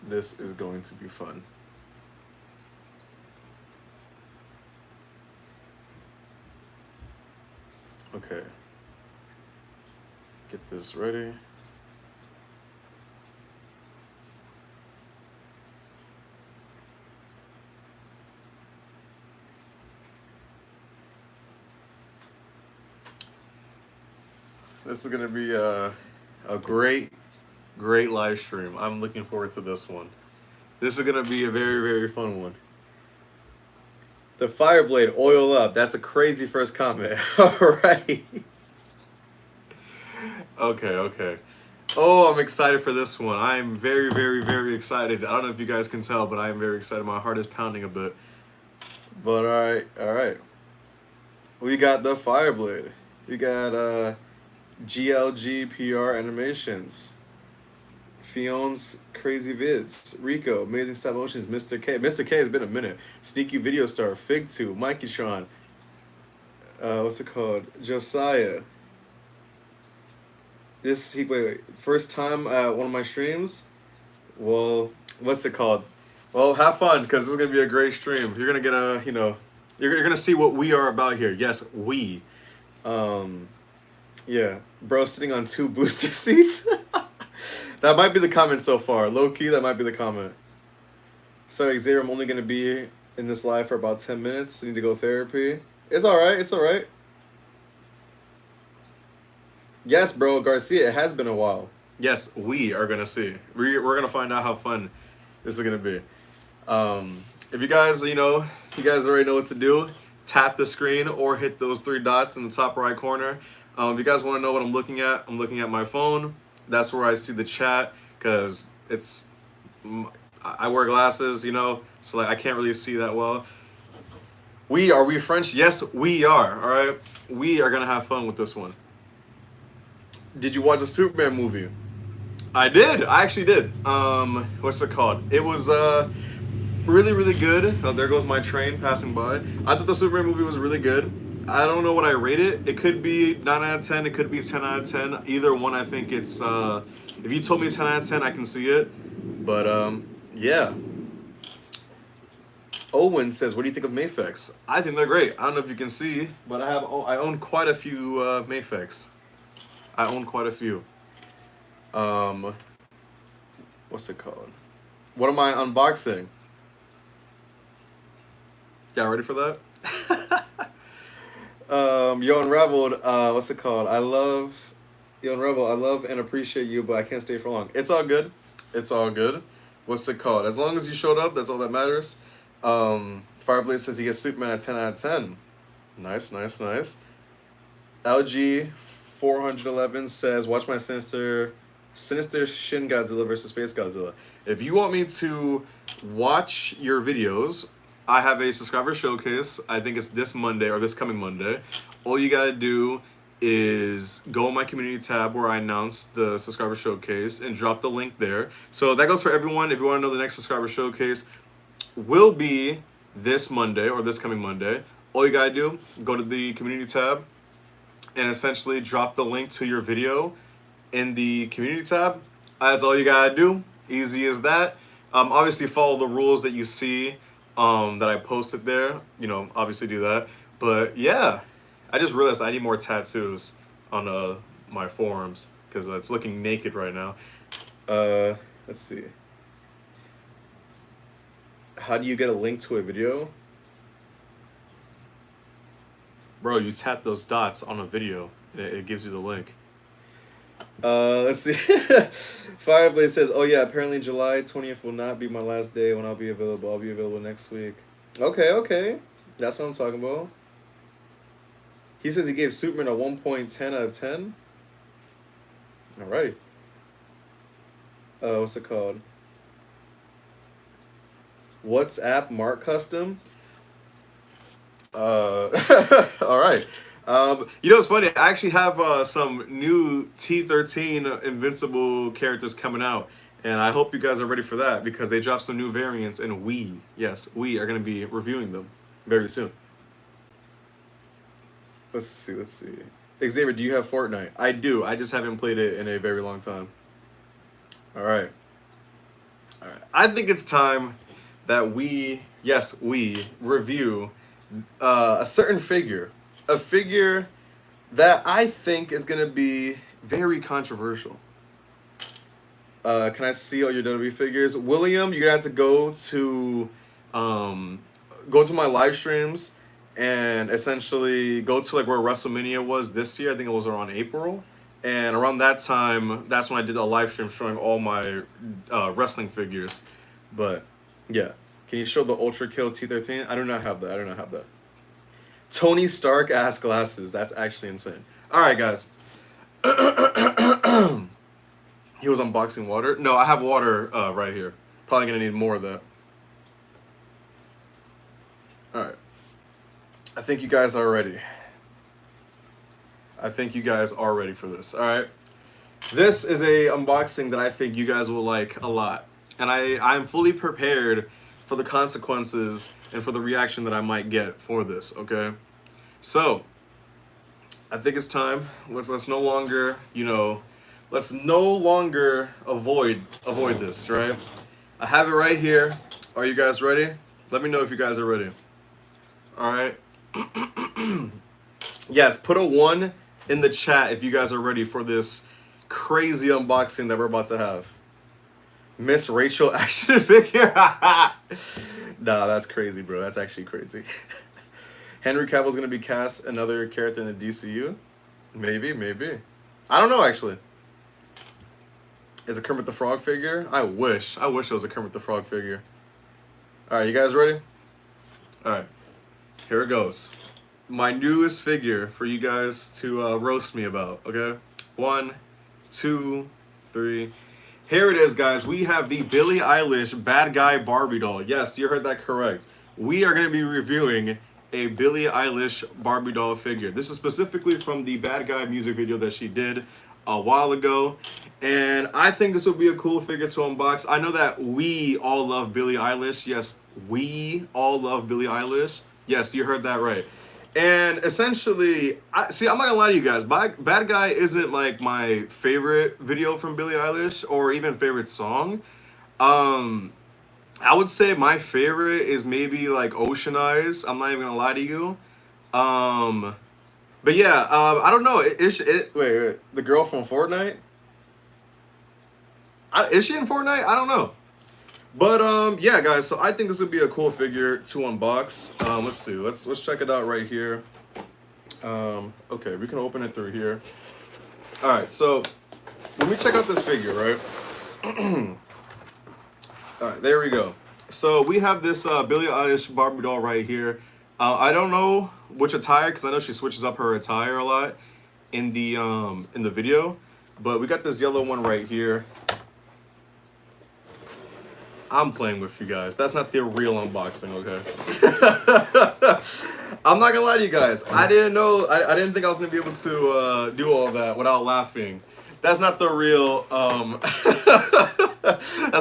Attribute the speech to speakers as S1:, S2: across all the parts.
S1: This is going to be fun. Okay. Get this ready. This is gonna be a great, great live stream. I'm looking forward to this one. This is gonna be a very, very fun one. The Fireblade oil up. That's a crazy first comment. All right. Okay, okay. Oh, I'm excited for this one. I am very, very, very excited. I don't know if you guys can tell, but I am very excited. My heart is pounding a bit. But all right, all right. We got the Fireblade. We got GLG PR Animations. Fion's Crazy Vids, Rico, Amazing Stop Motions, Mr. K. Mr. K has been a minute. Sneaky Video Star, Fig2, Mikey Tron, what's it called? Josiah. This wait, first time at one of my streams. Well, what's it called? Well, have fun because this is gonna be a great stream. You're gonna get a, you're gonna see what we are about here. Yes, we. Yeah, bro, sitting on 2 booster seats. That might be the comment so far. Low key, that might be the comment. So Xavier, I'm only gonna be in this live for about 10 minutes. I need to go therapy. It's all right. It's all right. Yes, bro, Garcia. It has been a while. Yes, we are gonna see. We're gonna find out how fun this is gonna be. If you guys, you guys already know what to do. Tap the screen or hit those 3 dots in the top right corner. If you guys want to know what I'm looking at my phone. That's where I see the chat because I wear glasses, so like I can't really see that well. Are we French? Yes, we are. All right, we are gonna have fun with this one. Did you watch the Superman movie? I did. I actually did. What's it called? It was really, really good. Oh, there goes my train passing by. I thought the Superman movie was really good. I don't know what I rate it. It could be 9 out of 10. It could be 10 out of 10. Either one, I think it's. If you told me 10 out of 10, I can see it. But yeah. Owen says, "What do you think of Mayfex?" I think they're great. I don't know if you can see, but I own quite a few Mayfex. I own quite a few. What's it called? What am I unboxing? Yeah, ready for that? Yo Unraveled, what's it called? Yo Unraveled, I love and appreciate you, but I can't stay for long. It's all good. It's all good. What's it called? As long as you showed up, that's all that matters. Fireblade says he gets Superman at 10 out of 10. Nice, nice, nice. LG 411 says, watch my Sinister Shin Godzilla versus Space Godzilla. If you want me to watch your videos, I have a subscriber showcase. I think it's this Monday or this coming Monday. All you gotta do is go on my community tab where I announce the subscriber showcase and drop the link there. So that goes for everyone. If you want to know, the next subscriber showcase will be this Monday or this coming Monday. All you gotta do, go to the community tab and essentially drop the link to your video in the community tab. That's all you gotta do. Easy as that. Obviously follow the rules that you see that I posted there. Obviously do that. But yeah, I just realized I need more tattoos on my forearms because it's looking naked right now. Let's see. How do you get a link to a video? Bro, you tap those dots on a video. It gives you the link. Let's see. Fireblade says, "Oh yeah, apparently July 20th will not be my last day when I'll be available. I'll be available next week." Okay, okay. That's what I'm talking about. He says he gave Superman a 1.10 out of 10. Alrighty. What's it called? WhatsApp Mark Custom. Alright. It's funny. I actually have some new T13 Invincible characters coming out, and I hope you guys are ready for that because they dropped some new variants, and we are going to be reviewing them very soon. Let's see. Xavier, do you have Fortnite? I do. I just haven't played it in a very long time. All right. I think it's time that we, yes, we review a certain figure. A figure that I think is going to be very controversial. Can I see all your WWE figures? William, you're going to have to go to my live streams and essentially go to like where WrestleMania was this year. I think it was around April. And around that time, that's when I did a live stream showing all my wrestling figures. But yeah, can you show the Ultra Kill T13? I do not have that. I do not have that. Tony Stark ass glasses. That's actually insane. All right, guys. He was unboxing water. No, I have water right here. Probably gonna need more of that. All right. I think you guys are ready. I think you guys are ready for this. All right. This is a unboxing that I think you guys will like a lot. And I'm fully prepared for the consequences and for the reaction that I might get for this, okay? So, I think it's time. Let's no longer, let's no longer avoid this, right? I have it right here. Are you guys ready? Let me know if you guys are ready. All right. Yes, put a 1 in the chat if you guys are ready for this crazy unboxing that we're about to have. Miss Rachel action figure. Nah, that's crazy, bro. That's actually crazy. Henry Cavill's gonna be cast another character in the DCU. Maybe. I don't know, actually. Is it Kermit the Frog figure? I wish it was a Kermit the Frog figure. All right, you guys ready? All right, here it goes. My newest figure for you guys to roast me about, okay? 1, 2, 3. Here it is, guys. We have the Billie Eilish Bad Guy Barbie doll. Yes, you heard that correct. We are going to be reviewing a Billie Eilish Barbie doll figure. This is specifically from the Bad Guy music video that she did a while ago. And I think this would be a cool figure to unbox. I know that we all love Billie Eilish. Yes, we all love Billie Eilish. Yes, you heard that right. And essentially, I'm not gonna lie to you guys, Bad Guy isn't like my favorite video from Billie Eilish or even favorite song. I would say my favorite is maybe like Ocean Eyes. I'm not even gonna lie to you. But yeah, I don't know. Wait, the girl from Fortnite? Is she in Fortnite? I don't know. But yeah, guys. So I think this would be a cool figure to unbox. Let's see. Let's check it out right here. Okay, we can open it through here. All right. So let me check out this figure, right? All right, there we go. So we have this Billie Eilish Barbie doll right here. I don't know which attire because I know she switches up her attire a lot in the video. But we got this yellow one right here. I'm playing with you guys. That's not the real unboxing, okay? I'm not gonna lie to you guys. I didn't know. I didn't think I was gonna be able to do all that without laughing. That's not the real. That's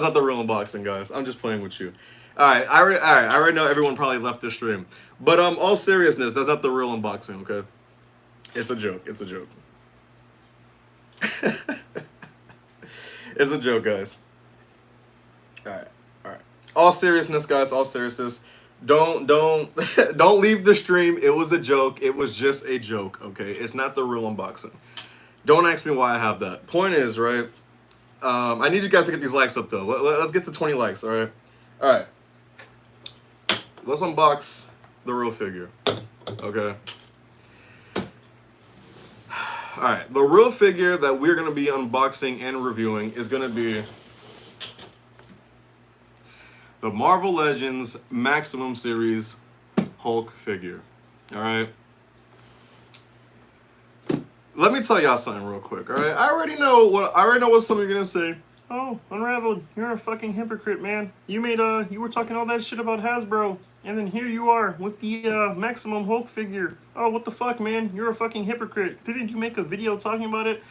S1: not the real unboxing, guys. I'm just playing with you. All right. I already know everyone probably left the stream, but all seriousness, that's not the real unboxing, okay? It's a joke. It's a joke. It's a joke, guys. All right. All seriousness, guys. All seriousness. Don't leave the stream. It was a joke. It was just a joke. Okay. It's not the real unboxing. Don't ask me why I have that. Point is, right? I need you guys to get these likes up though. Let's get to 20 likes. All right. All right. Let's unbox the real figure. Okay. All right. The real figure that we're gonna be unboxing and reviewing is gonna be the Marvel Legends Maximum Series Hulk figure. All right. Let me tell y'all something real quick. All right. I already know what some of you are gonna say. Oh, Unraveled, you're a fucking hypocrite, man. You were talking all that shit about Hasbro, and then here you are with the Maximum Hulk figure. Oh, what the fuck, man? You're a fucking hypocrite. Didn't you make a video talking about it?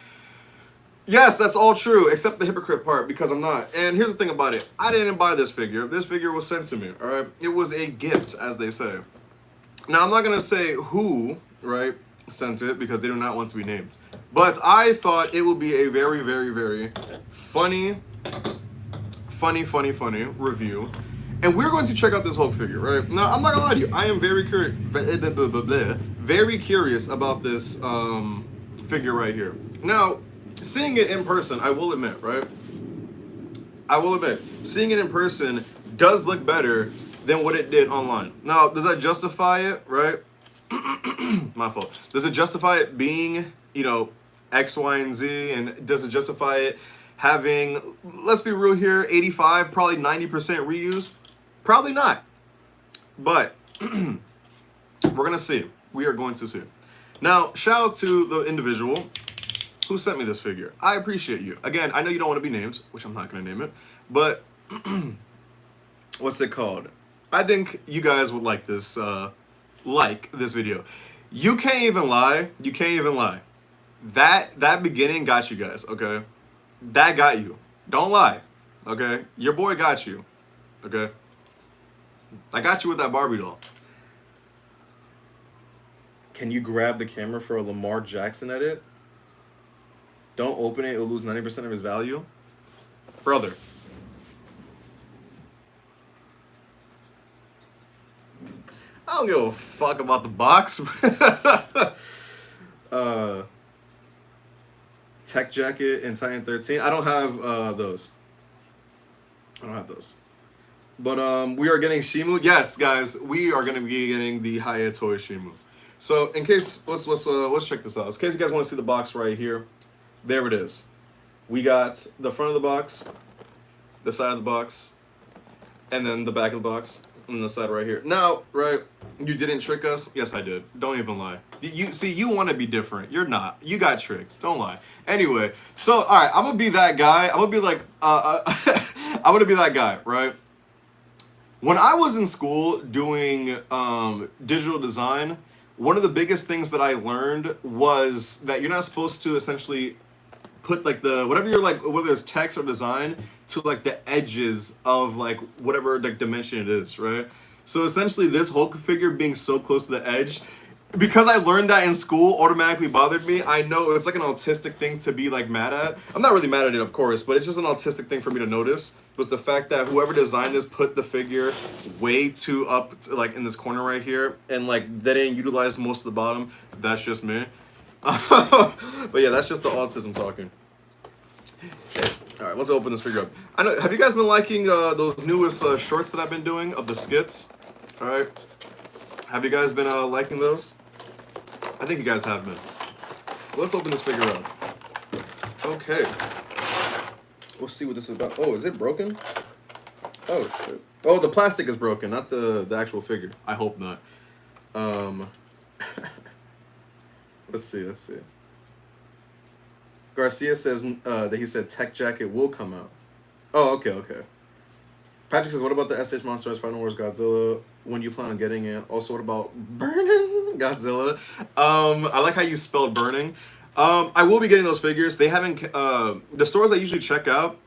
S1: Yes, that's all true, except the hypocrite part, because I'm not. And here's the thing about it. I didn't buy this figure. This figure was sent to me, all right? It was a gift, as they say. Now, I'm not going to say who, right, sent it, because they do not want to be named. But I thought it would be a very, very, very funny funny review. And we're going to check out this Hulk figure, right? Now, I'm not gonna lie to you. I am very curious about this figure right here. Now, seeing it in person, I will admit, right? I will admit, seeing it in person does look better than what it did online. Now, does that justify it, right? My fault. Does it justify it being, you know, X, Y, and Z? And does it justify it having, let's be real here, 85, probably 90% reuse? Probably not. But we're going to see. We are going to see. Now, shout out to the individual who sent me this figure. I appreciate you. Again, I know you don't want to be named, which I'm not going to name it, but what's it called? I think you guys would like this video. You can't even lie. You can't even lie. That beginning got you guys, okay? That got you. Don't lie, okay? Your boy got you, okay? I got you with that Barbie doll. Can you grab the camera for a Lamar Jackson edit? Don't open it, it'll lose 90% of his value. Brother. I don't give a fuck about the box. Tech jacket and Titan 13. I don't have those. I don't have those. But we are getting Shimu. Yes, guys, we are gonna be getting the Hiya Toy Shimu. So in case, let's check this out. In case you guys want to see the box right here, there it is. We got the front of the box, the side of the box, and then the back of the box, and the side right here. Now, right, you didn't trick us. Yes, I did. Don't even lie. You see, you want to be different. You're not. You got tricked. Don't lie. Anyway, so all right, I'm gonna be that guy. I'm gonna be like, I'm gonna be that guy, right? When I was in school doing digital design, one of the biggest things that I learned was that you're not supposed to essentially put like the, whatever you're like, whether it's text or design, to like the edges of like whatever like dimension it is, right? So essentially this Hulk figure being so close to the edge, because I learned that in school, automatically bothered me. I know it's like an autistic thing to be like mad at. I'm not really mad at it, of course, but it's just an autistic thing for me to notice, was the fact that whoever designed this put the figure way too up to, like in this corner right here, and like they didn't utilize most of the bottom. That's just me. But yeah, that's just the autism talking. Okay. All right, let's open this figure up. I know. Have you guys been liking those newest shorts that I've been doing of the skits? All right. Have you guys been liking those? I think you guys have been. Let's open this figure up. Okay. We'll see what this is about. Oh, is it broken? Oh, shit. Oh, the plastic is broken, not the actual figure. I hope not. Let's see. Garcia says that he said Tech Jacket will come out. Oh, okay. Patrick says, what about the SH Monsters Final Wars Godzilla? When you plan on getting it? Also, what about Burning Godzilla? I like how you spelled burning. I will be getting those figures. They haven't, the stores I usually check out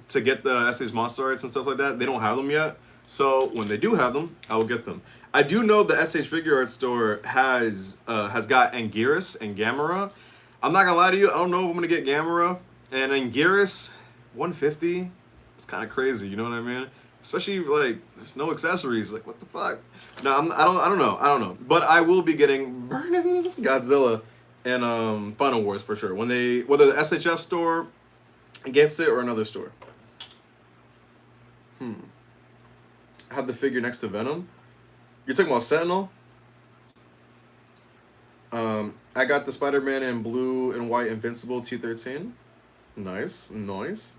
S1: to get the SH Monster Arts and stuff like that, they don't have them yet. So when they do have them, I will get them. I do know the SH Figure Art store has got Anguirus and Gamera. I'm not gonna lie to you, I don't know if I'm gonna get Gamera. And Anguirus, 150. It's kind of crazy, you know what I mean? Especially like there's no accessories. Like what the fuck? No, I don't know. But I will be getting Burning Godzilla and Final Wars for sure. When they, whether the SHF store gets it or another store. I have the figure next to Venom. You're talking about Sentinel? I got the Spider-Man in blue and white Invincible T13. Nice. Let's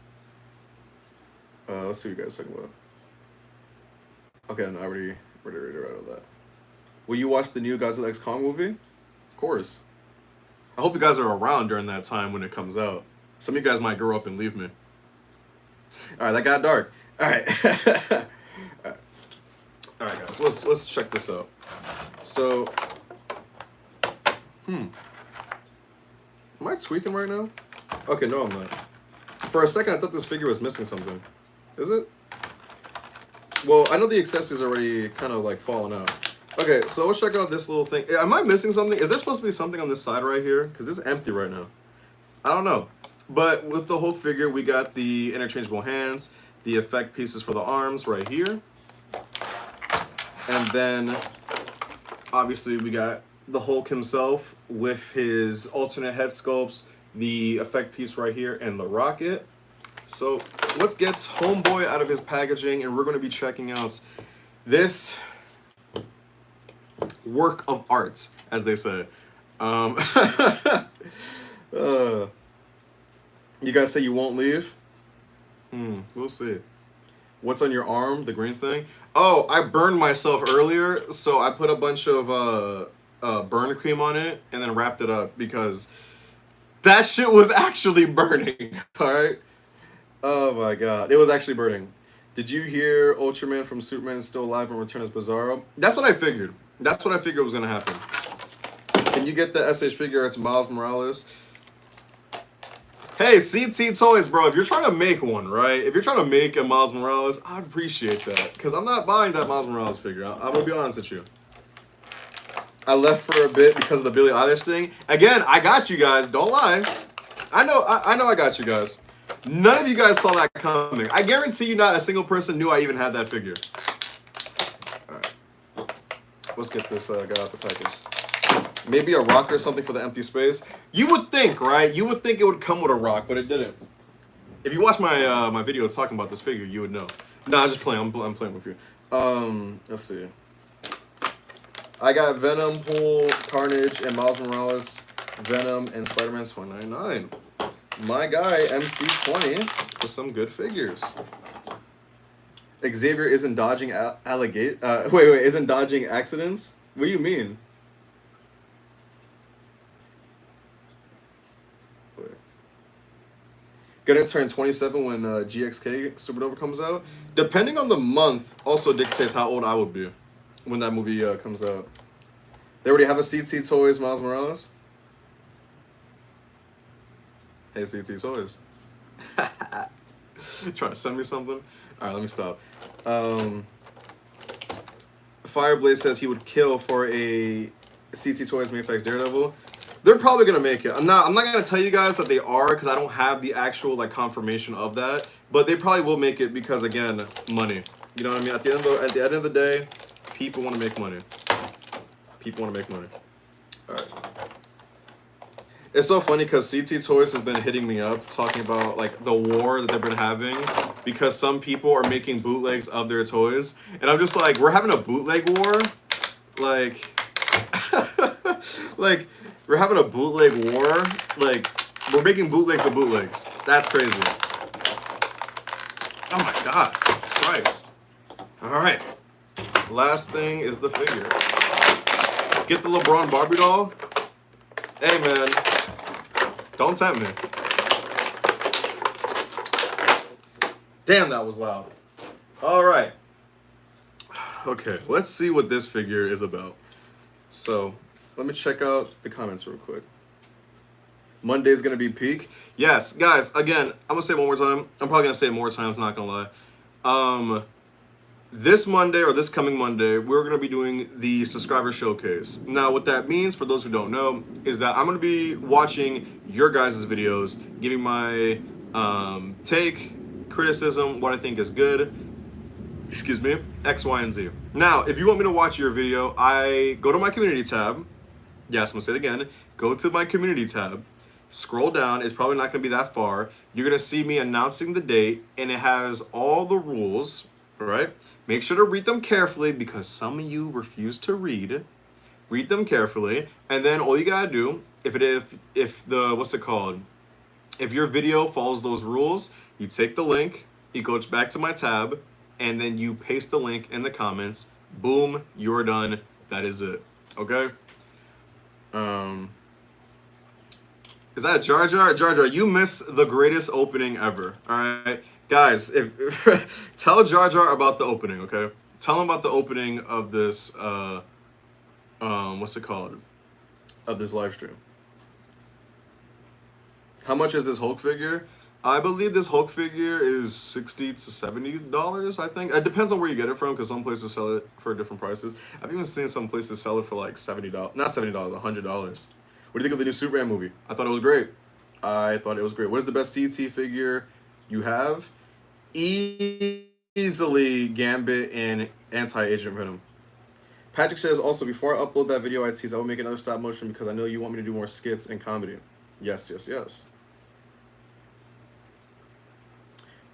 S1: see what you guys are talking about. Okay, no, I already read all that. Will you watch the new Godzilla X Kong movie? Of course. I hope you guys are around during that time when it comes out. Some of you guys might grow up and leave me. Alright, that got dark. Alright. Alright guys, let's check this out. So, am I tweaking right now? Okay, no I'm not. For a second I thought this figure was missing something. Is it? Well, I know the accessories already kind of like falling out. Okay, so let's check out this little thing. Am I missing something? Is there supposed to be something on this side right here? Because it's empty right now. I don't know. But with the Hulk figure, we got the interchangeable hands. the effect pieces for the arms right here. And then, obviously, we got the Hulk himself with his alternate head sculpts, the effect piece right here, and the rocket. So let's get Homeboy out of his packaging, and we're going to be checking out this work of art, as they say. You guys say you won't leave? We'll see. What's on your arm? The green thing? Oh, I burned myself earlier, so I put a bunch of burn cream on it and then wrapped it up because that shit was actually burning. All right. Oh my god, it was actually burning. Did you hear Ultraman from Superman is still alive and return as Bizarro? That's what I figured. That's what I figured was gonna happen. Can you get the SH figure? It's Miles Morales. Hey, CT Toys, bro, if you're trying to make one, right? If you're trying to make a Miles Morales, I'd appreciate that. Because I'm not buying that Miles Morales figure. I'm going to be honest with you. I left for a bit because of the Billie Eilish thing. Again, I got you guys. Don't lie. I know I got you guys. None of you guys saw that coming. I guarantee you not a single person knew I even had that figure. All right. Let's get this guy out the package. Maybe a rock or something for the empty space. You would think, right? You would think it would come with a rock, but it didn't. If you watch my my video talking about this figure, you would know. Nah, I'm just playing. I'm playing with you. Let's see. I got Venom, Pool, Carnage, and Miles Morales, Venom, and Spider-Man 2099. My guy, MC20, with some good figures. Xavier isn't dodging isn't dodging accidents? What do you mean? Gonna turn 27 when GXK Supernova comes out. Depending on the month, also dictates how old I would be when that movie comes out. They already have a CT Toys Miles Morales. Hey, CT Toys. Trying to send me something? Alright, let me stop. Fireblade says he would kill for a CT Toys Mayfax Daredevil. They're probably gonna make it. I'm not gonna tell you guys that they are because I don't have the actual like confirmation of that. But they probably will make it because again, money. You know what I mean? At the end of the day, people want to make money. People want to make money. All right. It's so funny because CT Toys has been hitting me up talking about like the war that they've been having because some people are making bootlegs of their toys, and I'm just like, we're having a bootleg war, like, like. We're having a bootleg war. Like, we're making bootlegs of bootlegs. That's crazy. Oh my god. Christ. Alright. Last thing is the figure. Get the LeBron Barbie doll. Hey, man. Don't tempt me. Damn, that was loud. Alright. Okay, let's see what this figure is about. So... let me check out the comments real quick. Monday's gonna be peak. Yes, guys, again, I'm gonna say it one more time. I'm probably gonna say it more times, not gonna lie. This Monday, or this coming Monday, we're gonna be doing the subscriber showcase. Now, what that means, for those who don't know, is that I'm gonna be watching your guys' videos, giving my take, criticism, what I think is good, excuse me, X, Y, and Z. Now, if you want me to watch your video, I go to my community tab. Yes, I'm gonna say it again. Go to my community tab, scroll down, it's probably not gonna be that far. You're gonna see me announcing the date, and it has all the rules, all right? Make sure to read them carefully because some of you refuse to read. Read them carefully, and then all you gotta do, if your video follows those rules, you take the link, you go back to my tab, and then you paste the link in the comments. Boom, you're done. That is it. Okay? Is that Jar Jar? Jar Jar, you missed the greatest opening ever. Alright? Guys, if tell Jar Jar about the opening, okay? Tell him about the opening of this what's it called? Of this live stream. How much is this Hulk figure? I believe this Hulk figure is $60 to $70, I think. It depends on where you get it from, because some places sell it for different prices. I've even seen some places sell it for like $70, not $70, $100. What do you think of the new Superman movie? I thought it was great. I thought it was great. What is the best CT figure you have? Easily Gambit and Anti-Agent Venom. Patrick says also, before I upload that video I tease, I will make another stop motion because I know you want me to do more skits and comedy. Yes, yes, yes.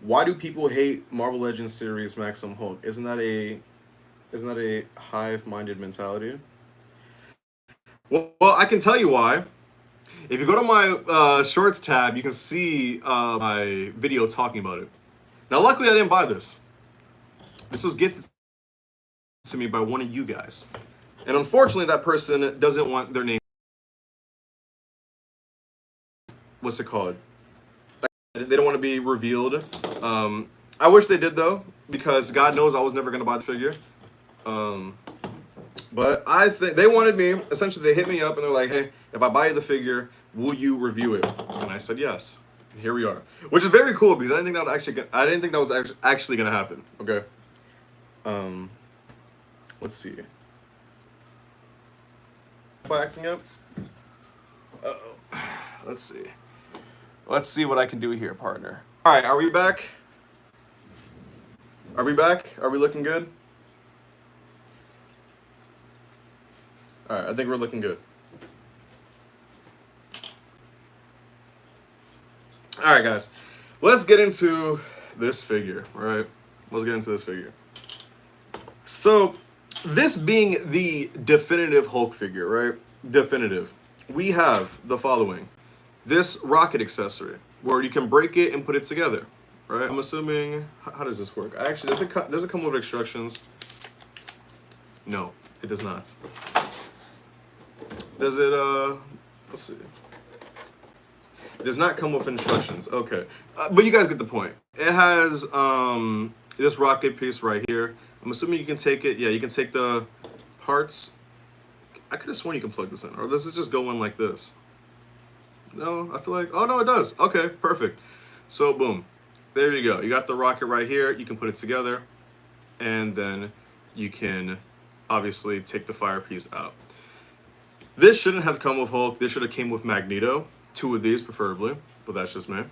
S1: Why do people hate Marvel Legends series Maximum Hulk? Isn't that a hive-minded mentality? Well, I can tell you why. If you go to my shorts tab, you can see my video talking about it. Now, luckily, I didn't buy this. This was gifted to me by one of you guys. And unfortunately, that person doesn't want their name. What's it called? They don't want to be revealed. I wish they did, though, because God knows I was never going to buy the figure. But I think they wanted me. Essentially, they hit me up and they're like, "Hey, if I buy you the figure, will you review it?" And I said yes. And here we are, which is very cool because I didn't think that was actually gonna happen. Okay. Let's see. Am I acting up? Uh-oh. Let's see. Let's see what I can do here, partner. All right, are we back? Are we back? Are we looking good? All right, I think we're looking good. All right, guys, let's get into this figure, all right? Let's get into this figure. So, this being the definitive Hulk figure, right? Definitive. We have the following. This rocket accessory, where you can break it and put it together, right? I'm assuming, how does this work? Actually, does it come with instructions? No, it does not. Does it, let's see. It does not come with instructions. Okay. But you guys get the point. It has this rocket piece right here. I'm assuming you can take it. Yeah, you can take the parts. I could have sworn you can plug this in. Or does it just go in like this? No, I feel like, oh no, it does. Okay, perfect. So boom. There you go. You got the rocket right here. You can put it together. And then you can obviously take the fire piece out. This shouldn't have come with Hulk. This should have came with Magneto. 2 of these, preferably. But that's just me.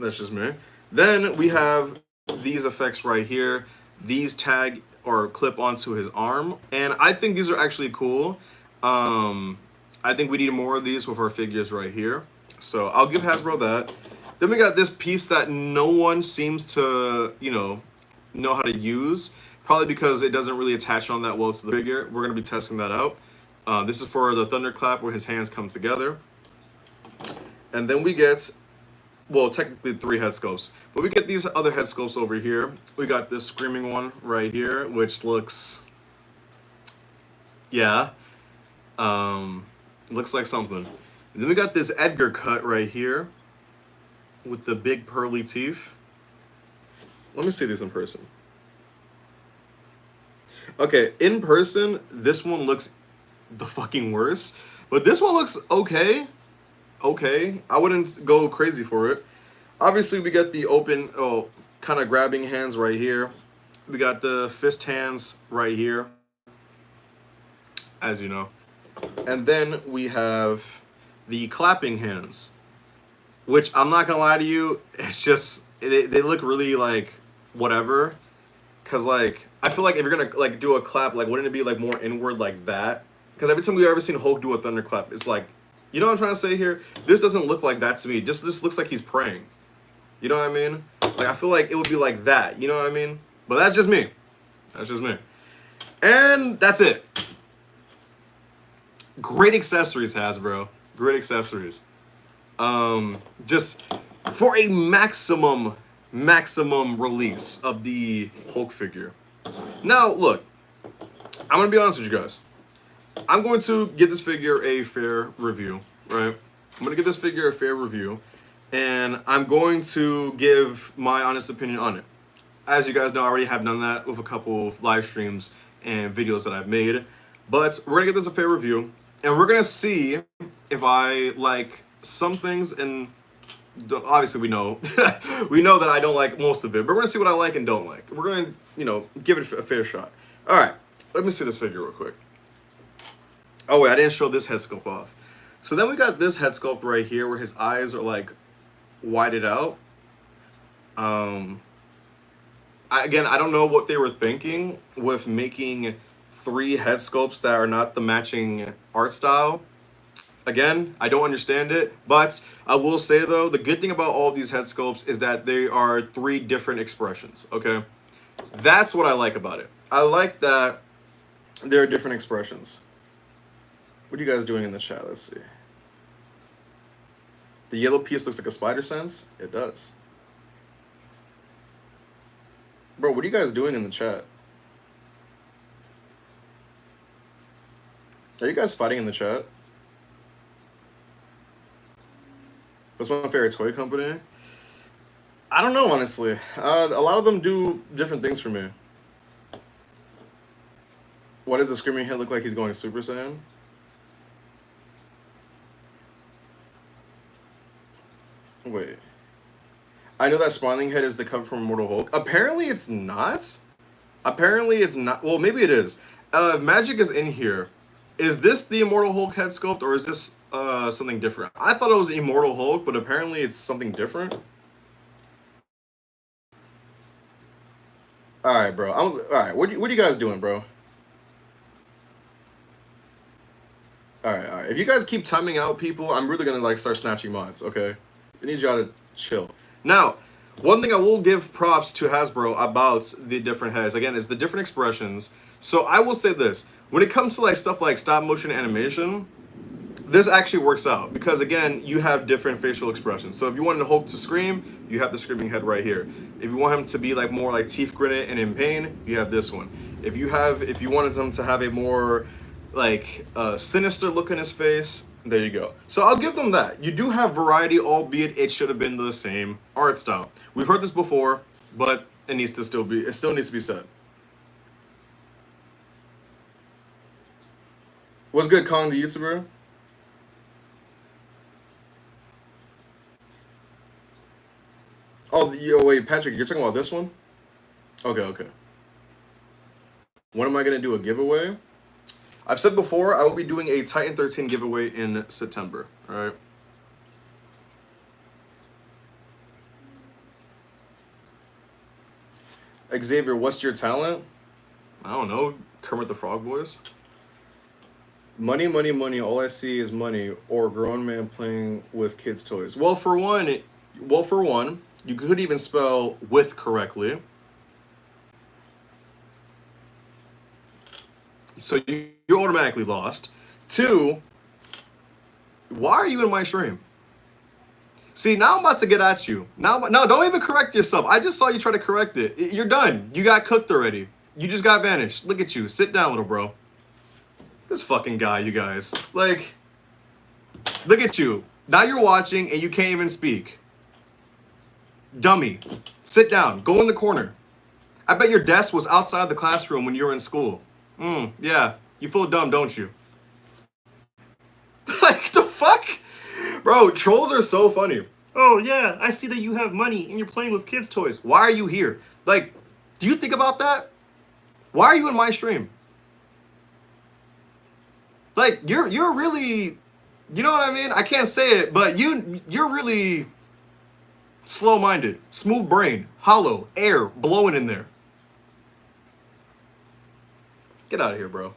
S1: That's just me. Then we have these effects right here. These tag or clip onto his arm. And I think these are actually cool. I think we need more of these with our figures right here. So I'll give Hasbro that. Then we got this piece that no one seems to, know how to use. Probably because it doesn't really attach on that well to the figure. We're going to be testing that out. This is for the thunderclap where his hands come together. And then we get, well, technically 3 head sculpts. But we get these other head sculpts over here. We got this screaming one right here, which looks, yeah, looks like something. And then we got this Edgar cut right here with the big pearly teeth. Let me see this in person. Okay, in person, this one looks the fucking worst. But this one looks okay. Okay. I wouldn't go crazy for it. Obviously, we got the open, kind of grabbing hands right here. We got the fist hands right here, as you know. And then we have the clapping hands, which I'm not going to lie to you, it's just, they look really like whatever. Because, like, I feel like if you're going to, like, do a clap, like, wouldn't it be, like, more inward like that? Because every time we've ever seen Hulk do a thunderclap, it's like, you know what I'm trying to say here? This doesn't look like that to me. Just this looks like he's praying. You know what I mean? Like, I feel like it would be like that. You know what I mean? But that's just me. That's just me. And that's it. Great accessories, Hasbro. Great accessories. Just for a maximum release of the Hulk figure. Now, look. I'm going to be honest with you guys. I'm going to give this figure a fair review, right? I'm going to give this figure a fair review, and I'm going to give my honest opinion on it. As you guys know, I already have done that with a couple of live streams and videos that I've made, but we're going to give this a fair review, and we're going to see if I like some things, and obviously we know, we know that I don't like most of it, but we're going to see what I like and don't like. We're going to, give it a fair shot. All right, let me see this figure real quick. Oh wait, I didn't show this head sculpt off. So then we got this head sculpt right here where his eyes are like whited out. Um, again, I don't know what they were thinking with making three head sculpts that are not the matching art style. Again, I don't understand it, but I will say though, the good thing about all of these head sculpts is that they are three different expressions. Okay, that's what I like about it. I like that there are different expressions. What are you guys doing in the chat? Let's see. The yellow piece looks like a spider sense. It does. Bro, what are you guys doing in the chat? Are you guys fighting in the chat? What's my favorite toy company? I don't know, honestly. A lot of them do different things for me. What does the screaming head look like? He's going Super Saiyan? Wait. I know that Spawning Head is the cover from Immortal Hulk. Apparently it's not. Apparently it's not. Well, maybe it is. If Magic is in here, is this the Immortal Hulk head sculpt or is this something different? I thought it was Immortal Hulk, but apparently it's something different. All right, bro. All right. What are you guys doing, bro? All right, all right. If you guys keep timing out people, I'm really gonna like start snatching mods. Okay, I need y'all to chill. Now, one thing I will give props to Hasbro about the different heads again is the different expressions. So I will say this: when it comes to like stuff like stop motion animation, this actually works out because again, you have different facial expressions. So if you wanted Hulk to scream, you have the screaming head right here. If you want him to be like more like teeth gritted and in pain, you have this one. If you wanted him to have a more like sinister look in his face, there you go. So I'll give them that. You do have variety, albeit it should have been the same art style. We've heard this before, but it still needs to be said. What's good, Kong the YouTuber? Oh, wait, Patrick, you're talking about this one? Okay, okay. When am I gonna do a giveaway? I've said before I will be doing a Titan 13 giveaway in September. All right. Xavier, what's your talent? I don't know. Kermit the Frog voice. Money, money, money. All I see is money, or a grown man playing with kids' toys. For one, you could even spell with correctly. So you're automatically lost. Two, why are you in my stream? See, now I'm about to get at you. Now, don't even correct yourself. I just saw you try to correct it. You're done. You got cooked already. You just got vanished. Look at you. Sit down, little bro. This fucking guy, you guys. Like, look at you. Now you're watching and you can't even speak. Dummy. Sit down. Go in the corner. I bet your desk was outside the classroom when you were in school. Yeah. You feel dumb, don't you? Like, the fuck? Bro, trolls are so funny. Oh, yeah, I see that you have money and you're playing with kids' toys. Why are you here? Like, do you think about that? Why are you in my stream? Like, you're really, you know what I mean? I can't say it, but you're really slow-minded, smooth brain, hollow, air blowing in there. Get out of here, bro.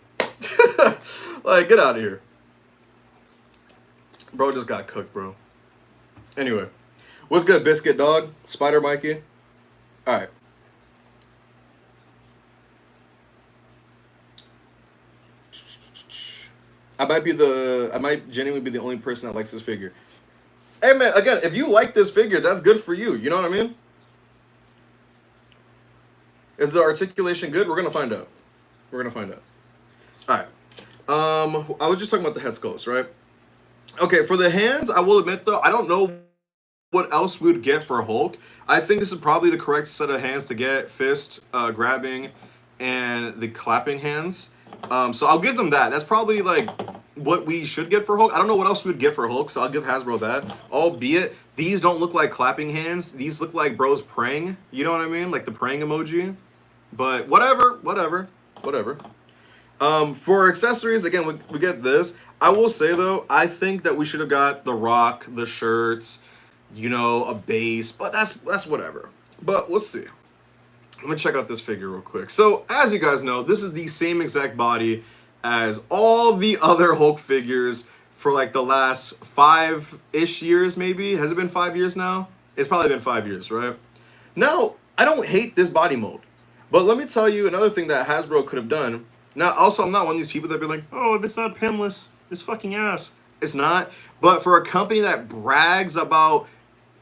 S1: Like, get out of here. Bro just got cooked, bro. Anyway, what's good, Biscuit Dog? Spider Mikey? Alright. I might genuinely be the only person that likes this figure. Hey man, again, if you like this figure, that's good for you. You know what I mean? Is the articulation good? We're gonna find out. We're gonna find out. Alright. I was just talking about the head sculpts, right? Okay, for the hands, I will admit though, I don't know what else we would get for Hulk. I think this is probably the correct set of hands to get: fist, grabbing, and the clapping hands. So I'll give them that. That's probably like what we should get for Hulk. I don't know what else we would get for Hulk, so I'll give Hasbro that. Albeit, these don't look like clapping hands. These look like bros praying. You know what I mean? Like the praying emoji. But whatever. For accessories, again, we get this. I will say though, I think that we should have got the rock, the shirts, you know, a base, but that's whatever. But let's see. Let me check out this figure real quick. So, as you guys know, this is the same exact body as all the other Hulk figures for like the last 5-ish years, maybe. Has it been 5 years now? It's probably been 5 years, right? Now, I don't hate this body mold. But let me tell you another thing that Hasbro could have done. Now, also, I'm not one of these people that be like, oh, it's not pinless. It's fucking ass. It's not. But for a company that brags about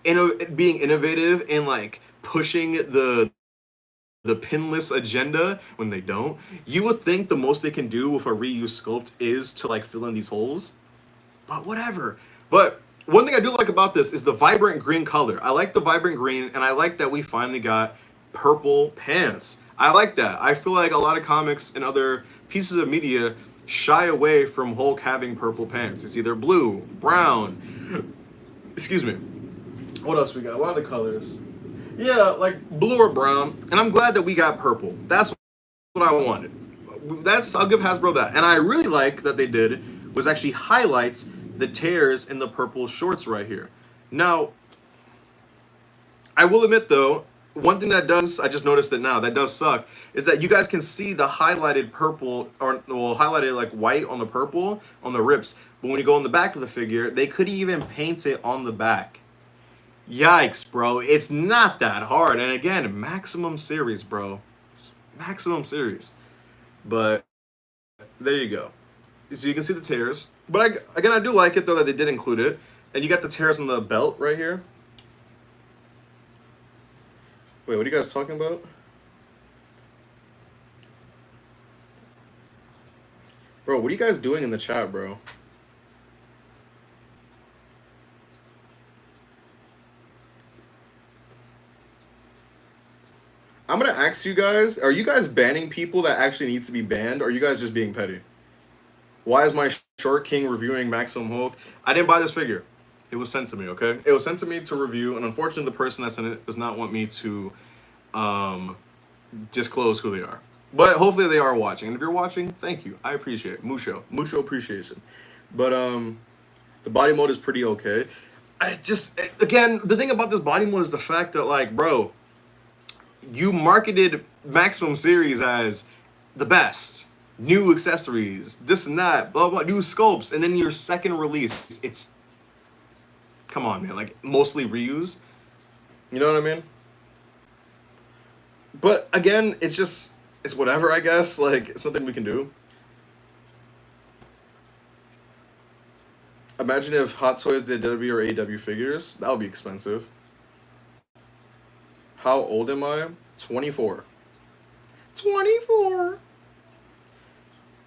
S1: being innovative and like pushing the pinless agenda when they don't, you would think the most they can do with a reuse sculpt is to like fill in these holes. But whatever. But one thing I do like about this is the vibrant green color. I like the vibrant green, and I like that we finally got purple pants. I like that. I feel like a lot of comics and other pieces of media shy away from Hulk having purple pants. It's either blue, brown, excuse me. What else we got? What are the colors? Yeah, like blue or brown. And I'm glad that we got purple. That's what I wanted. I'll give Hasbro that. And I really like that they did was actually highlights the tears in the purple shorts right here. Now, I will admit though, one thing that does, I just noticed it now, that does suck, is that you guys can see the highlighted purple, or well, highlighted like white on the purple on the rips. But when you go on the back of the figure, they couldn't even paint it on the back. Yikes, bro. It's not that hard. And again, maximum series, bro. Maximum series. But there you go. So you can see the tears. But again, I do like it though that they did include it. And you got the tears on the belt right here. Wait, what are you guys talking about? Bro, what are you guys doing in the chat, bro? I'm gonna ask you guys, are you guys banning people that actually need to be banned, or are you guys just being petty? Why is my Short King reviewing Maximum Hulk? I didn't buy this figure. It was sent to me, okay? It was sent to me to review, and unfortunately the person that sent it does not want me to disclose who they are. But hopefully they are watching. And if you're watching, thank you. I appreciate it. Mucho appreciation. But the body mode is pretty okay. Again, the thing about this body mode is the fact that, like, bro, you marketed Maximum Series as the best. New accessories, this and that, blah, blah, new sculpts. And then your second release, it's, come on, man, like, mostly reuse. You know what I mean? But again, it's whatever, I guess. Like, it's nothing we can do. Imagine if Hot Toys did W or AEW figures. That would be expensive. How old am I? 24. 24.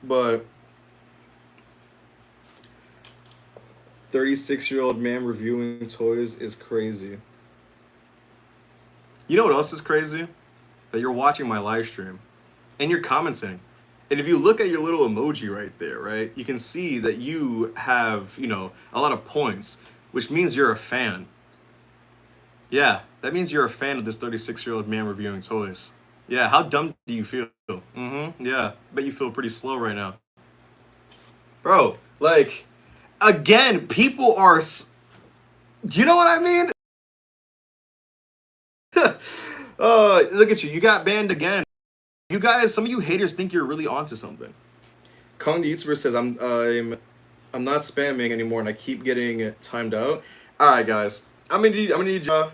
S1: But 36-year-old man reviewing toys is crazy. You know what else is crazy? That you're watching my live stream and you're commenting. And if you look at your little emoji right there, right, you can see that you have, you know, a lot of points, which means you're a fan. Yeah, that means you're a fan of this 36-year-old man reviewing toys. Yeah, how dumb do you feel? Yeah, bet you feel pretty slow right now. Bro, like, again, people are... Do you know what I mean? Look at you. You got banned again. You guys, some of you haters think you're really onto something. Kong the YouTuber says, I'm not spamming anymore and I keep getting timed out. Alright, guys. I'm gonna need you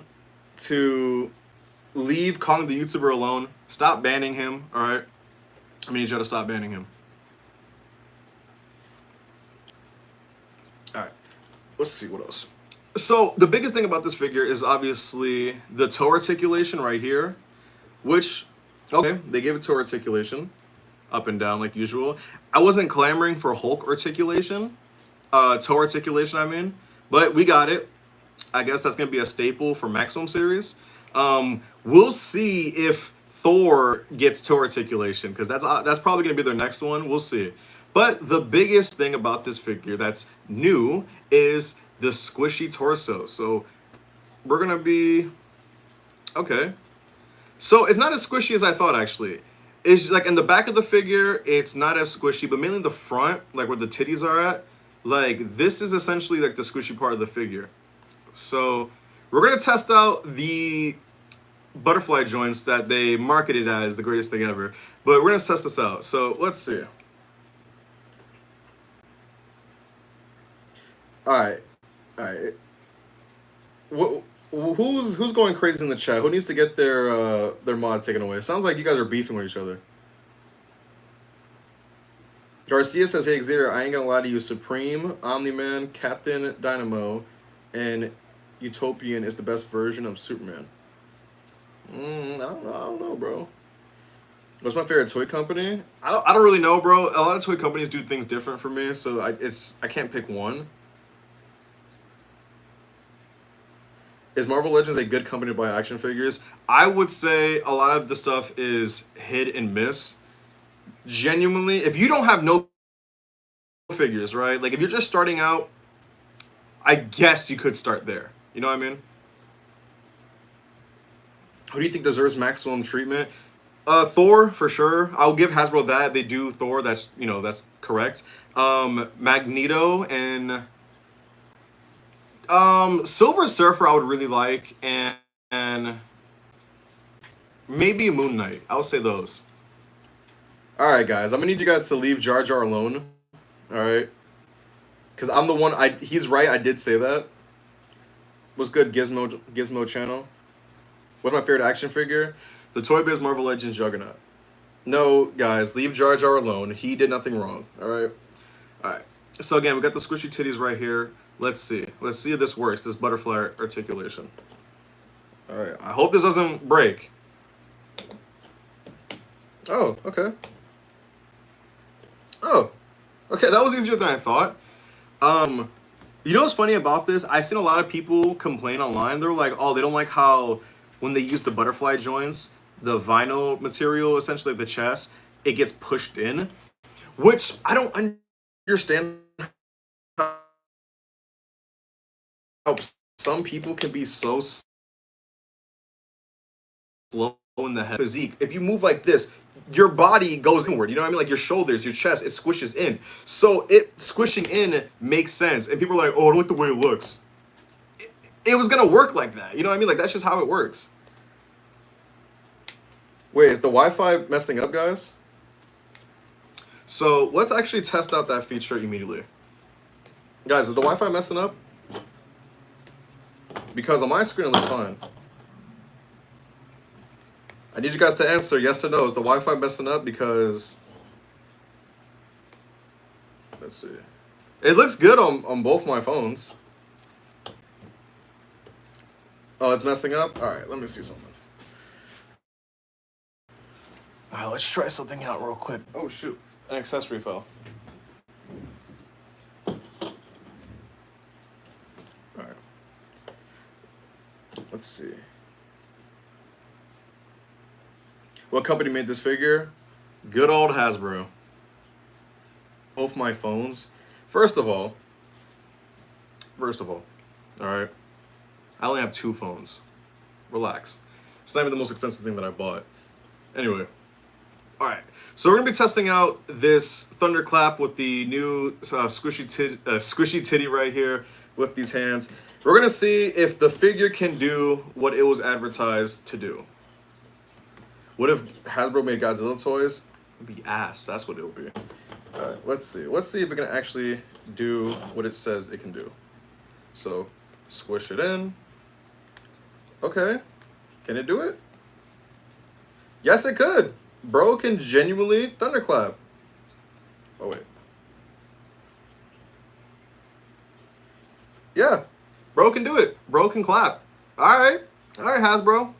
S1: to leave Kong the YouTuber alone. Stop banning him, alright? I need you to stop banning him. Alright. Let's see what else. So, the biggest thing about this figure is obviously the toe articulation right here, which, okay, they gave it toe articulation, up and down like usual. I wasn't clamoring for Hulk articulation, toe articulation I mean, but we got it. I guess that's going to be a staple for Maximum Series. We'll see if Thor gets toe articulation, because that's probably going to be their next one. We'll see. But the biggest thing about this figure that's new is the squishy torso. So we're going to be... Okay. So it's not as squishy as I thought, actually. It's like in the back of the figure, it's not as squishy, but mainly the front, like where the titties are at, like this is essentially like the squishy part of the figure. So we're going to test out the butterfly joints that they marketed as the greatest thing ever. But we're gonna test this out. So let's see. All right, all right. Who's going crazy in the chat? Who needs to get their mod taken away? Sounds like you guys are beefing with each other. Garcia says, "Hey Xavier, I ain't gonna lie to you. Supreme, Omni-Man, Captain Dynamo, and Utopian is the best version of Superman." I don't know, bro. What's my favorite toy company? I don't really know, bro. A lot of toy companies do things different for me, so I can't pick one. Is Marvel Legends a good company to buy action figures? I would say a lot of the stuff is hit and miss. Genuinely, if you don't have no figures, right? Like if you're just starting out, I guess you could start there. You know what I mean? Who do you think deserves maximum treatment? Thor for sure. I'll give Hasbro that. They do Thor. That's that's correct. Magneto and Silver Surfer I would really like, and maybe Moon Knight. I'll say those. All right, guys. I'm gonna need you guys to leave Jar Jar alone. All right, because I'm the one. He's right. I did say that. What's good, Gizmo channel? What's my favorite action figure? The Toy Biz Marvel Legends Juggernaut. No, guys, leave Jar Jar alone. He did nothing wrong. All right. All right. So again, we got the squishy titties right here. Let's see. Let's see if this works. This butterfly articulation. All right. I hope this doesn't break. Oh, okay. Oh, okay. That was easier than I thought. You know what's funny about this? I've seen a lot of people complain online. They're like, oh, they don't like how when they use the butterfly joints, the vinyl material, essentially the chest, it gets pushed in, which I don't understand how some people can be so slow in the head physique. If you move like this, your body goes inward. You know what I mean? Like your shoulders, your chest, it squishes in. So it squishing in makes sense. And people are like, oh, I don't like the way it looks. It was gonna work like that. You know what I mean? Like that's just how it works. Wait, is the Wi-Fi messing up, guys? So let's actually test out that feature immediately. Guys, is the Wi-Fi messing up? Because on my screen it looks fine. I need you guys to answer yes or no. Is the Wi-Fi messing up? Because let's see. It looks good on both my phones. Oh, it's messing up? Alright, let me see something. Alright, let's try something out real quick. Oh shoot. An accessory fell. Alright. Let's see. What company made this figure? Good old Hasbro. Both my phones. First of all, alright. I only have 2 phones. Relax. It's not even the most expensive thing that I bought. Anyway. Alright. So we're going to be testing out this Thunderclap with the new squishy titty right here with these hands. We're going to see if the figure can do what it was advertised to do. What if Hasbro made Godzilla toys? It'd be ass. That's what it would be. Alright, let's see. Let's see if it can actually do what it says it can do. So, squish it in. Okay. Can it do it? Yes, it could. Bro can genuinely thunderclap. Oh, wait. Yeah. Bro can do it. Bro can clap. Alright. Alright, Hasbro.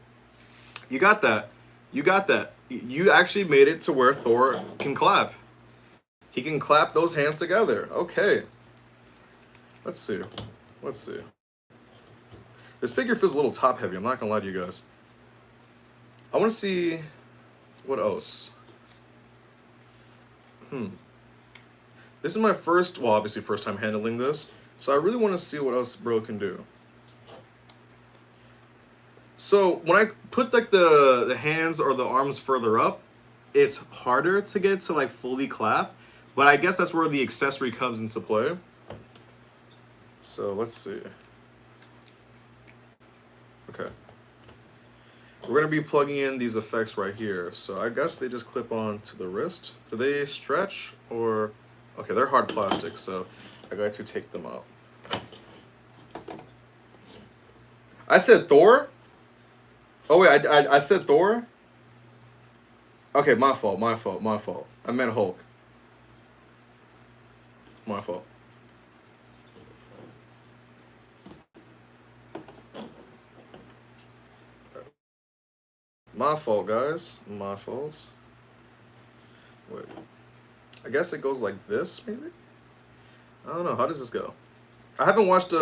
S1: You got that. You got that. You actually made it to where Thor can clap. He can clap those hands together. Okay. Let's see. Let's see. This figure feels a little top heavy. I'm not gonna lie to you guys. I want to see what else. This is my first, well, obviously first time handling this. So I really want to see what else bro can do. So when I put like the hands or the arms further up, it's harder to get to like fully clap. But I guess that's where the accessory comes into play. So let's see. Okay. We're gonna be plugging in these effects right here. So I guess they just clip on to the wrist. Do they stretch or? Okay, they're hard plastic, so I got to take them out. I said Thor? Oh wait, I said Thor? Okay, my fault. I meant Hulk. My fault. My fault, guys. My fault. Wait. I guess it goes like this, maybe? I don't know. How does this go? I haven't watched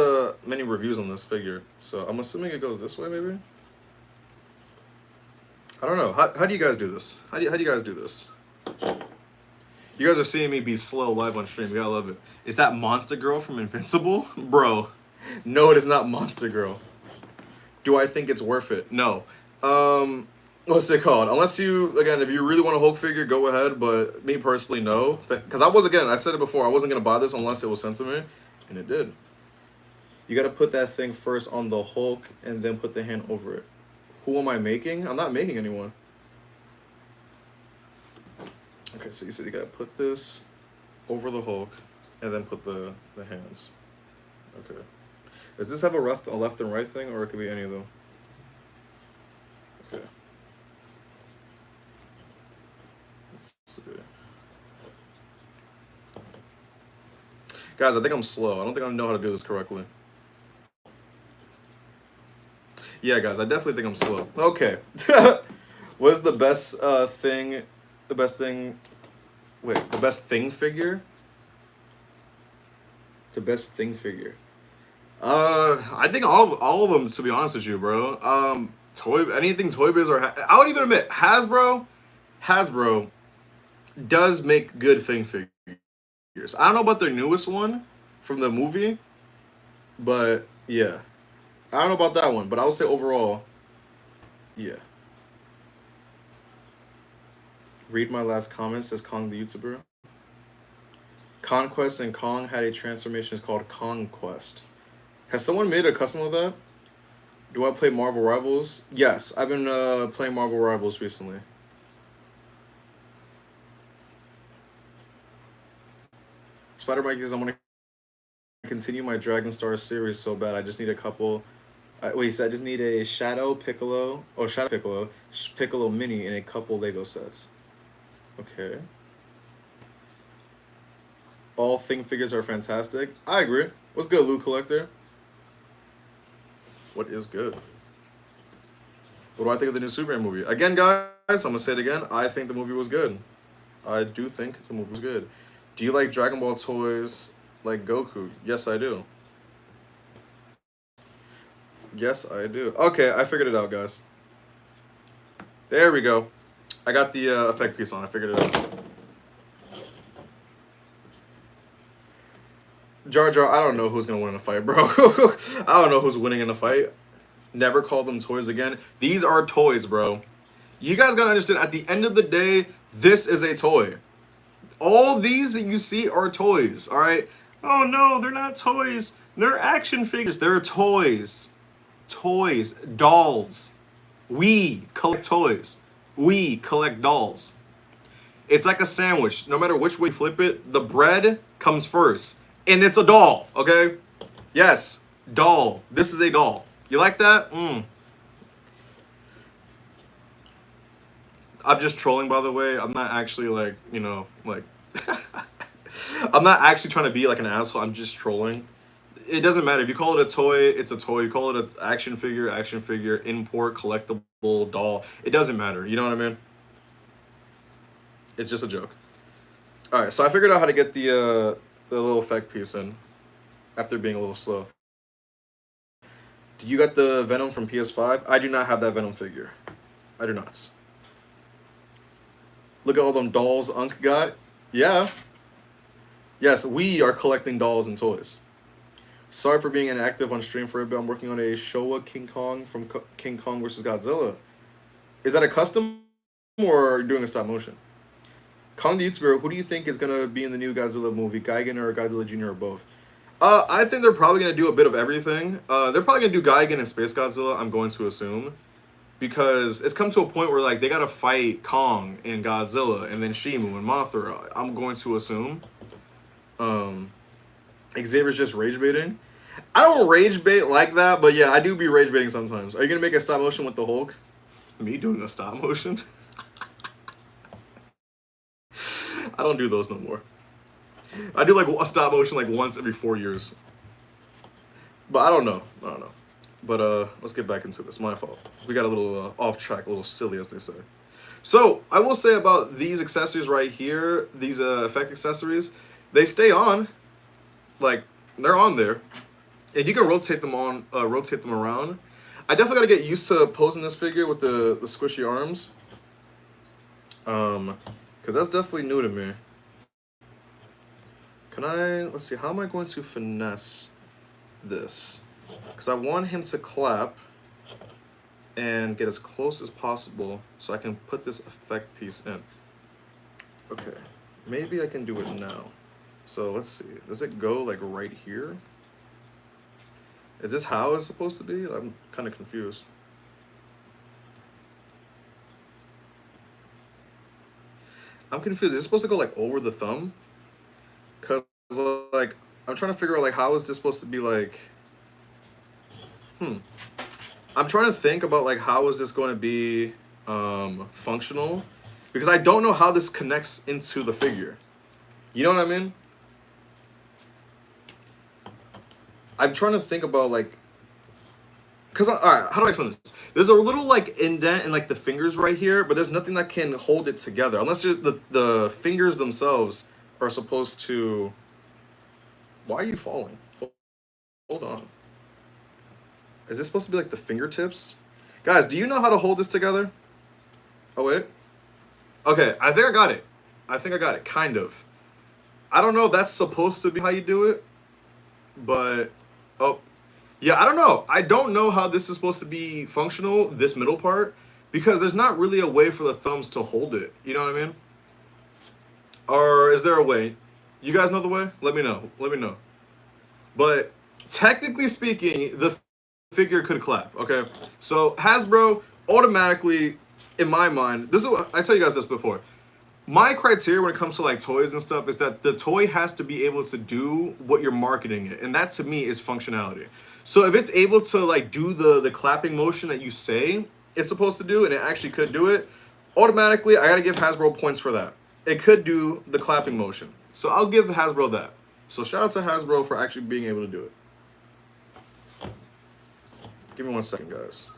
S1: many reviews on this figure, so I'm assuming it goes this way, maybe? I don't know. How do you guys do this? How do you guys do this? You guys are seeing me be slow live on stream. You gotta love it. Is that Monster Girl from Invincible? Bro. No, it is not Monster Girl. Do I think it's worth it? No. What's it called? Unless you, again, if you really want a Hulk figure, go ahead. But me personally, no. Because I said it before, I wasn't going to buy this unless it was sent to me. And it did. You got to put that thing first on the Hulk and then put the hand over it. Who am I making? I'm not making anyone. Okay, so you said you got to put this over the Hulk and then put the hands. Okay. Does this have a left and right thing, or it could be any of them? Okay. Let's see. Guys, I think I'm slow. I don't think I know how to do this correctly. Yeah, guys, I definitely think I'm slow. Okay. What's the best thing? The best thing? Wait, the best thing figure? The best thing figure. I think all of them, to be honest with you, bro. Anything Toy Biz or I would even admit Hasbro does make good thing figures. I don't know about their newest one from the movie, but yeah, I don't know about that one, but I would say overall, yeah. Read my last comment, says Kong the YouTuber. Conquest and Kong had a transformation. It's called Conquest. Has someone made a custom of that? Do I play Marvel Rivals? Yes, I've been playing Marvel Rivals recently. Spider Mike says, I want to continue my Dragon Star series so bad. I just need a couple. Wait, he said I just need a Shadow Piccolo Mini and a couple Lego sets. Okay. All thing figures are fantastic. I agree. What's good, Loot Collector? What is good? What do I think of the new Superman movie? Again, guys, I'm going to say it again. I think the movie was good. I do think the movie was good. Do you like Dragon Ball toys like Goku? Yes, I do. Yes, I do. Okay, I figured it out, guys. There we go. I got the effect piece on. I figured it out. Jar Jar, I don't know who's going to win in a fight, bro. I don't know who's winning in a fight. Never call them toys again. These are toys, bro. You guys got to understand, at the end of the day, this is a toy. All these that you see are toys, all right? Oh, no, they're not toys. They're action figures. They're toys. Toys. Dolls. We collect toys. We collect dolls. It's like a sandwich. No matter which way you flip it, the bread comes first. And it's a doll, okay? Yes, doll. This is a doll. You like that? I'm just trolling, by the way. I'm not actually like, I'm not actually trying to be like an asshole. I'm just trolling. It doesn't matter. If you call it a toy, it's a toy. You call it an action figure, import, collectible, doll. It doesn't matter. You know what I mean? It's just a joke. All right, so I figured out how to get the little effect piece in after being a little slow. Do you got the Venom from PS5? I do not have that Venom figure. I do not. Look at all them dolls Unc got. Yeah. Yes, we are collecting dolls and toys. Sorry for being inactive on stream for a bit. I'm working on a Showa King Kong from King Kong vs. Godzilla. Is that a custom or are you doing a stop motion? Kong the YouTuber, who do you think is going to be in the new Godzilla movie? Gigan or Godzilla Jr. or both? I think they're probably going to do a bit of everything. They're probably going to do Gigan and Space Godzilla, I'm going to assume. because it's come to a point where like they gotta fight Kong and Godzilla and then Shimu and Mothra. I'm going to assume. Xavier's just rage baiting. I don't rage bait like that, but yeah, I do be rage baiting sometimes. Are you gonna make a stop motion with the Hulk? Me doing a stop motion? I don't do those no more. I do like a stop motion like once every 4 years. But I don't know. But let's get back into this. My fault. We got a little off track, a little silly, as they say. So I will say about these accessories right here, these effect accessories, they stay on. Like they're on there, and you can rotate them around. I definitely gotta get used to posing this figure with the squishy arms. Cause that's definitely new to me. Let's see, how am I going to finesse this? Because I want him to clap and get as close as possible so I can put this effect piece in. Okay, maybe I can do it now. So let's see, does it go like right here? Is this how it's supposed to be? I'm kind of confused. I'm confused, is it supposed to go like over the thumb? Cause like, I'm trying to figure out like how is this supposed to be like, I'm trying to think about like how is this going to be functional, because I don't know how this connects into the figure. You know what I mean? I'm trying to think about like, cause all right, how do I explain this? There's a little like indent in like the fingers right here, but there's nothing that can hold it together unless the fingers themselves are supposed to. Why are you falling? Hold on. Is this supposed to be like the fingertips? Guys, do you know how to hold this together? Oh, wait. Okay, I think I got it. Kind of. I don't know if that's supposed to be how you do it. But, oh. Yeah, I don't know. I don't know how this is supposed to be functional, this middle part. Because there's not really a way for the thumbs to hold it. You know what I mean? Or is there a way? You guys know the way? Let me know. But technically speaking, the figure could clap, okay? So Hasbro automatically, in my mind, this is what I tell you guys this before. My criteria when it comes to like toys and stuff is that the toy has to be able to do what you're marketing it, and that to me is functionality. So if it's able to like do the clapping motion that you say it's supposed to do, and it actually could do it, automatically I gotta give Hasbro points for that. It could do the clapping motion, so I'll give Hasbro that. So shout out to Hasbro for actually being able to do it. Give me 1 second, guys.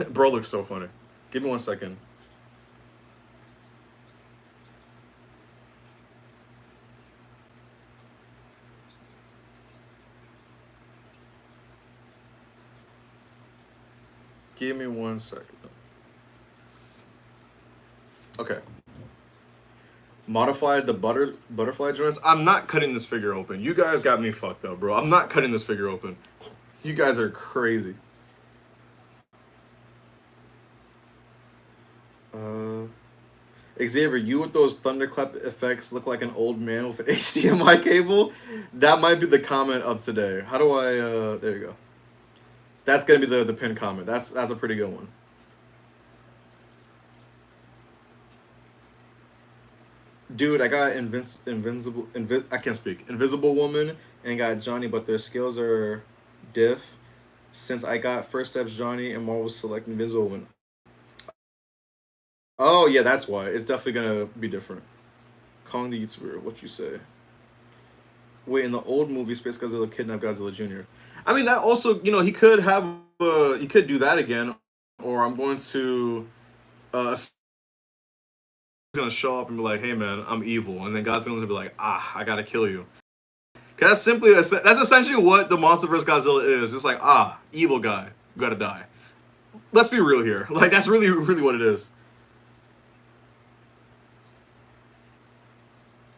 S1: Bro looks so funny. Give me 1 second. Give me 1 second. Okay. Modified the butterfly joints. I'm not cutting this figure open. You guys got me fucked up, bro. I'm not cutting this figure open. You guys are crazy. Xavier, you with those thunderclap effects look like an old man with an HDMI cable. That might be the comment of today. How do I, there you go. That's gonna be the pinned comment. That's a pretty good one. Dude, I got I can't speak. Invisible Woman and got Johnny, but their skills are diff. Since I got First Steps Johnny and Marvel Select Invisible Woman. Oh yeah, that's why. It's definitely gonna be different. Kong the YouTuber, what you say? Wait, in the old movie, Space Godzilla kidnapped Godzilla Jr. I mean, that also, you know, he could do that again, or I'm going to, gonna show up and be like, "Hey man, I'm evil," and then Godzilla's gonna be like, "Ah, I gotta kill you." Cause that's essentially what the MonsterVerse Godzilla is. It's like, evil guy, you gotta die. Let's be real here. Like that's really what it is.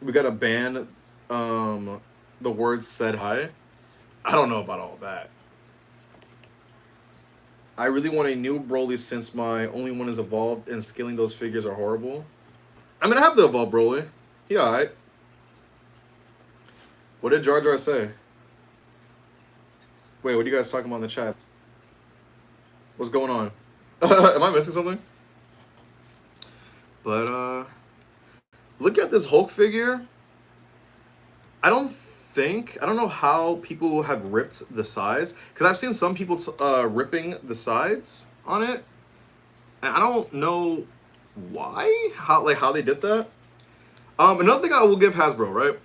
S1: We gotta ban the word said hi. I don't know about all that. I really want a new Broly since my only one is evolved and scaling those figures are horrible. I'm gonna have to evolve Broly. He alright. What did Jar Jar say? Wait, what are you guys talking about in the chat? What's going on? Am I missing something? But look at this Hulk figure. I don't know how people have ripped the sides, because I've seen some people ripping the sides on it, and I don't know why, how they did that. Another thing I will give Hasbro, right?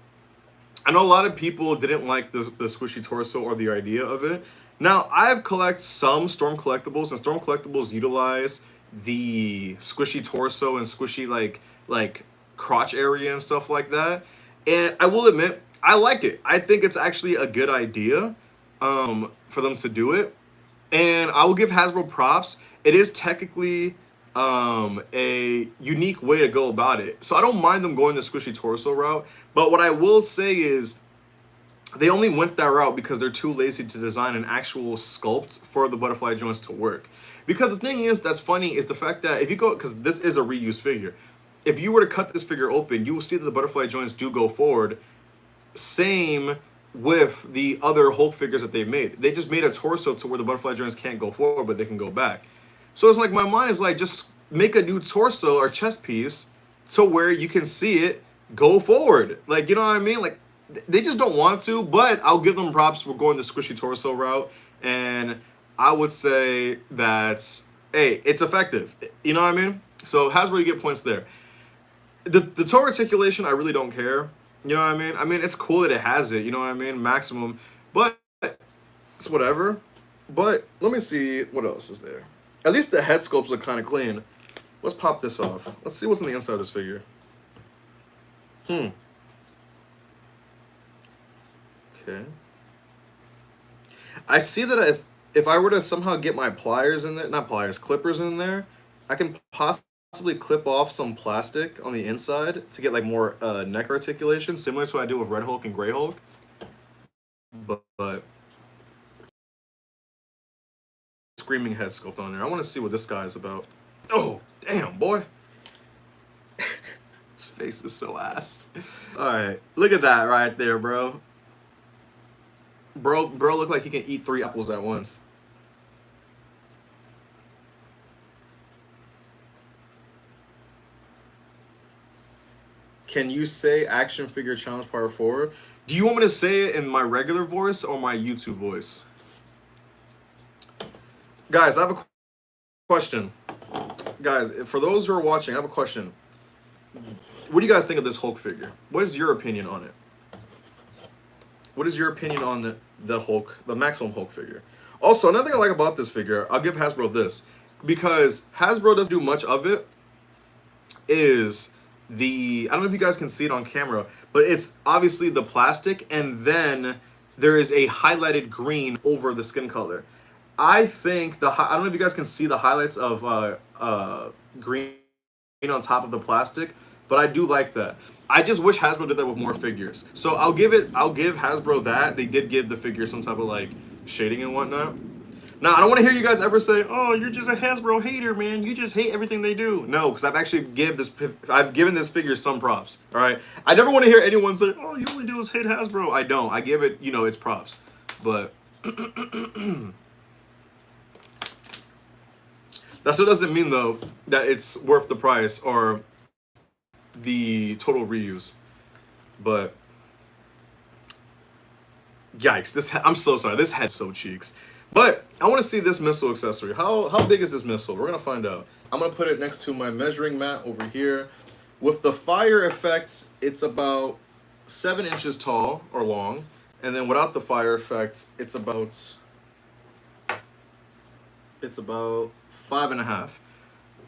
S1: I know a lot of people didn't like the squishy torso or the idea of it. Now, I've collected some Storm collectibles, and Storm collectibles utilize the squishy torso and squishy like crotch area and stuff like that. And I will admit, I like it. I think it's actually a good idea for them to do it. And I will give Hasbro props. It is technically a unique way to go about it. So I don't mind them going the squishy torso route. But what I will say is they only went that route because they're too lazy to design an actual sculpt for the butterfly joints to work. Because the thing is that's funny is the fact that if you go, because this is a reused figure, if you were to cut this figure open, you will see that the butterfly joints do go forward. Same with the other Hulk figures that they've made. They just made a torso to where the butterfly joints can't go forward, but they can go back. So it's like my mind is like, just make a new torso or chest piece to where you can see it go forward. Like, you know what I mean? Like, they just don't want to, but I'll give them props for going the squishy torso route. And I would say that, hey, it's effective. You know what I mean? So Hasbro, you get points there. The toe articulation, I really don't care. You know what I mean? I mean, it's cool that it has it, you know what I mean? Maximum. But it's whatever. But let me see what else is there. At least the head sculpts look kind of clean. Let's pop this off. Let's see what's on the inside of this figure. Okay. I see that if I were to somehow get my pliers in there, not pliers, clippers in there, I can possibly clip off some plastic on the inside to get like more neck articulation, similar to what I do with Red Hulk and Gray Hulk. But screaming head sculpt on there. I want to see what this guy is about. Oh, damn, boy. His face is so ass. All right, look at that right there, bro. Bro look like he can eat 3 apples at once. Can you say action figure challenge part 4? Do you want me to say it in my regular voice or my YouTube voice? Guys, I have a question. Guys, for those who are watching, I have a question. What do you guys think of this Hulk figure? What is your opinion on it? What is your opinion on the Hulk, the Maximum Hulk figure? Also, another thing I like about this figure, I'll give Hasbro this, because Hasbro doesn't do much of it, is I don't know if you guys can see it on camera, but it's obviously the plastic, and then there is a highlighted green over the skin color. I think I don't know if you guys can see the highlights of green on top of the plastic, but I do like that. I just wish Hasbro did that with more figures. So I'll give Hasbro that. They did give the figure some type of like shading and whatnot. Now, I don't want to hear you guys ever say, "Oh, you're just a Hasbro hater, man. You just hate everything they do." No, because I've given this figure some props. All right, I never want to hear anyone say, "Oh, you only do is hate Hasbro." I don't. I give it, its props. But that still doesn't mean though that it's worth the price or the total reuse. But yikes! I'm so sorry. This head's so cheeks. But I want to see this missile accessory. How big is this missile? We're gonna find out. I'm gonna put it next to my measuring mat over here. With the fire effects, it's about 7 inches tall or long, and then without the fire effect, it's about 5.5.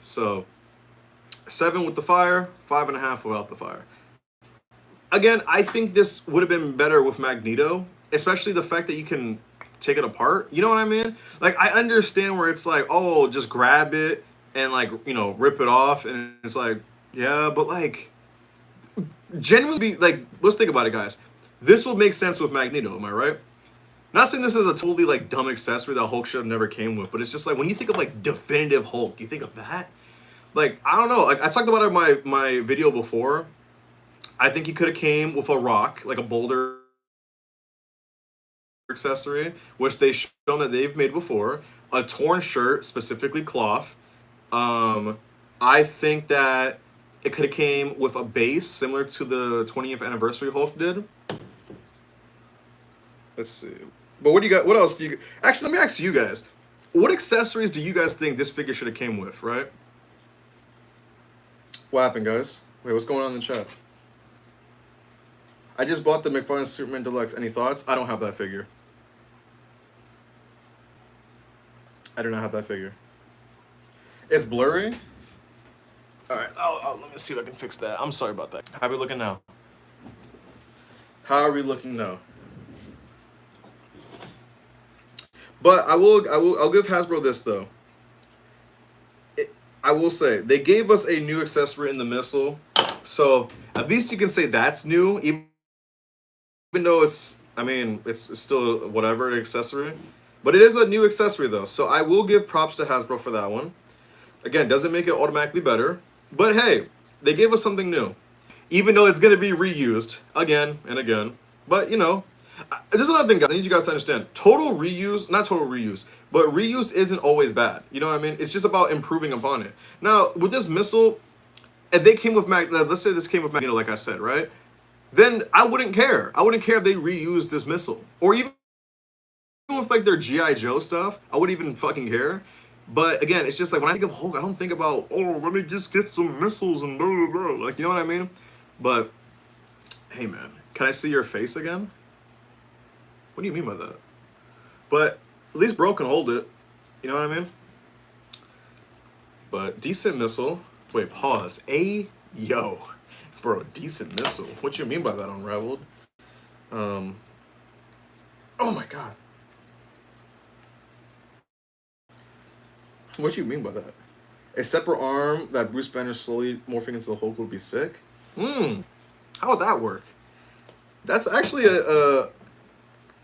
S1: So 7 with the fire, 5.5 without the fire. Again, I think this would have been better with Magneto, especially the fact that you can take it apart. You know what I mean? Like, I understand where it's like, oh, just grab it and like, rip it off, and it's like, yeah, but like, genuinely, like, let's think about it, guys. This will make sense with Magneto, am I right? Not saying this is a totally like dumb accessory that Hulk should have never came with, but it's just like when you think of like definitive Hulk, you think of that. Like, I don't know. Like, I talked about it in my video before. I think he could have came with a rock, like a boulder accessory, which they've shown that they've made before. a torn shirt, specifically cloth. I think that it could have came with a base similar to the 20th anniversary Hulk did. Let's see. But what do you got? What else do you? Actually, let me ask you guys. What accessories do you guys think this figure should have came with? Right? What happened, guys? Wait, what's going on in the chat? I just bought the McFarlane Superman Deluxe. Any thoughts? I don't have that figure. I do not have that figure. It's blurry. All right, let me see if I can fix that. I'm sorry about that. How are we looking now? How are we looking now? But I'll give Hasbro this though. I will say they gave us a new accessory in the missile, so at least you can say that's new, even though it's, I mean, it's still whatever an accessory, but it is a new accessory though. So I will give props to Hasbro for that one. Again, doesn't make it automatically better, but hey, they gave us something new, even though it's gonna be reused again and again. But you know. This is another thing, guys. I need you guys to understand. Total reuse, not total reuse, but reuse isn't always bad. You know what I mean? It's just about improving upon it. Now, with this missile, if they came with let's say this came with Magneto, like I said, right? Then I wouldn't care. I wouldn't care if they reused this missile. Or even with like their G.I. Joe stuff, I wouldn't even fucking care. But again, it's just like when I think of Hulk, I don't think about, oh, let me just get some missiles and blah, blah, blah. Like, you know what I mean? But, hey, man, can I see your face again? What do you mean by that? But at least bro can hold it. You know what I mean? But decent missile. Wait, pause. Yo. Bro, decent missile. What you mean by that, Unraveled? Oh my god. What you mean by that? A separate arm that Bruce Banner slowly morphing into the Hulk would be sick? How would that work? That's actually a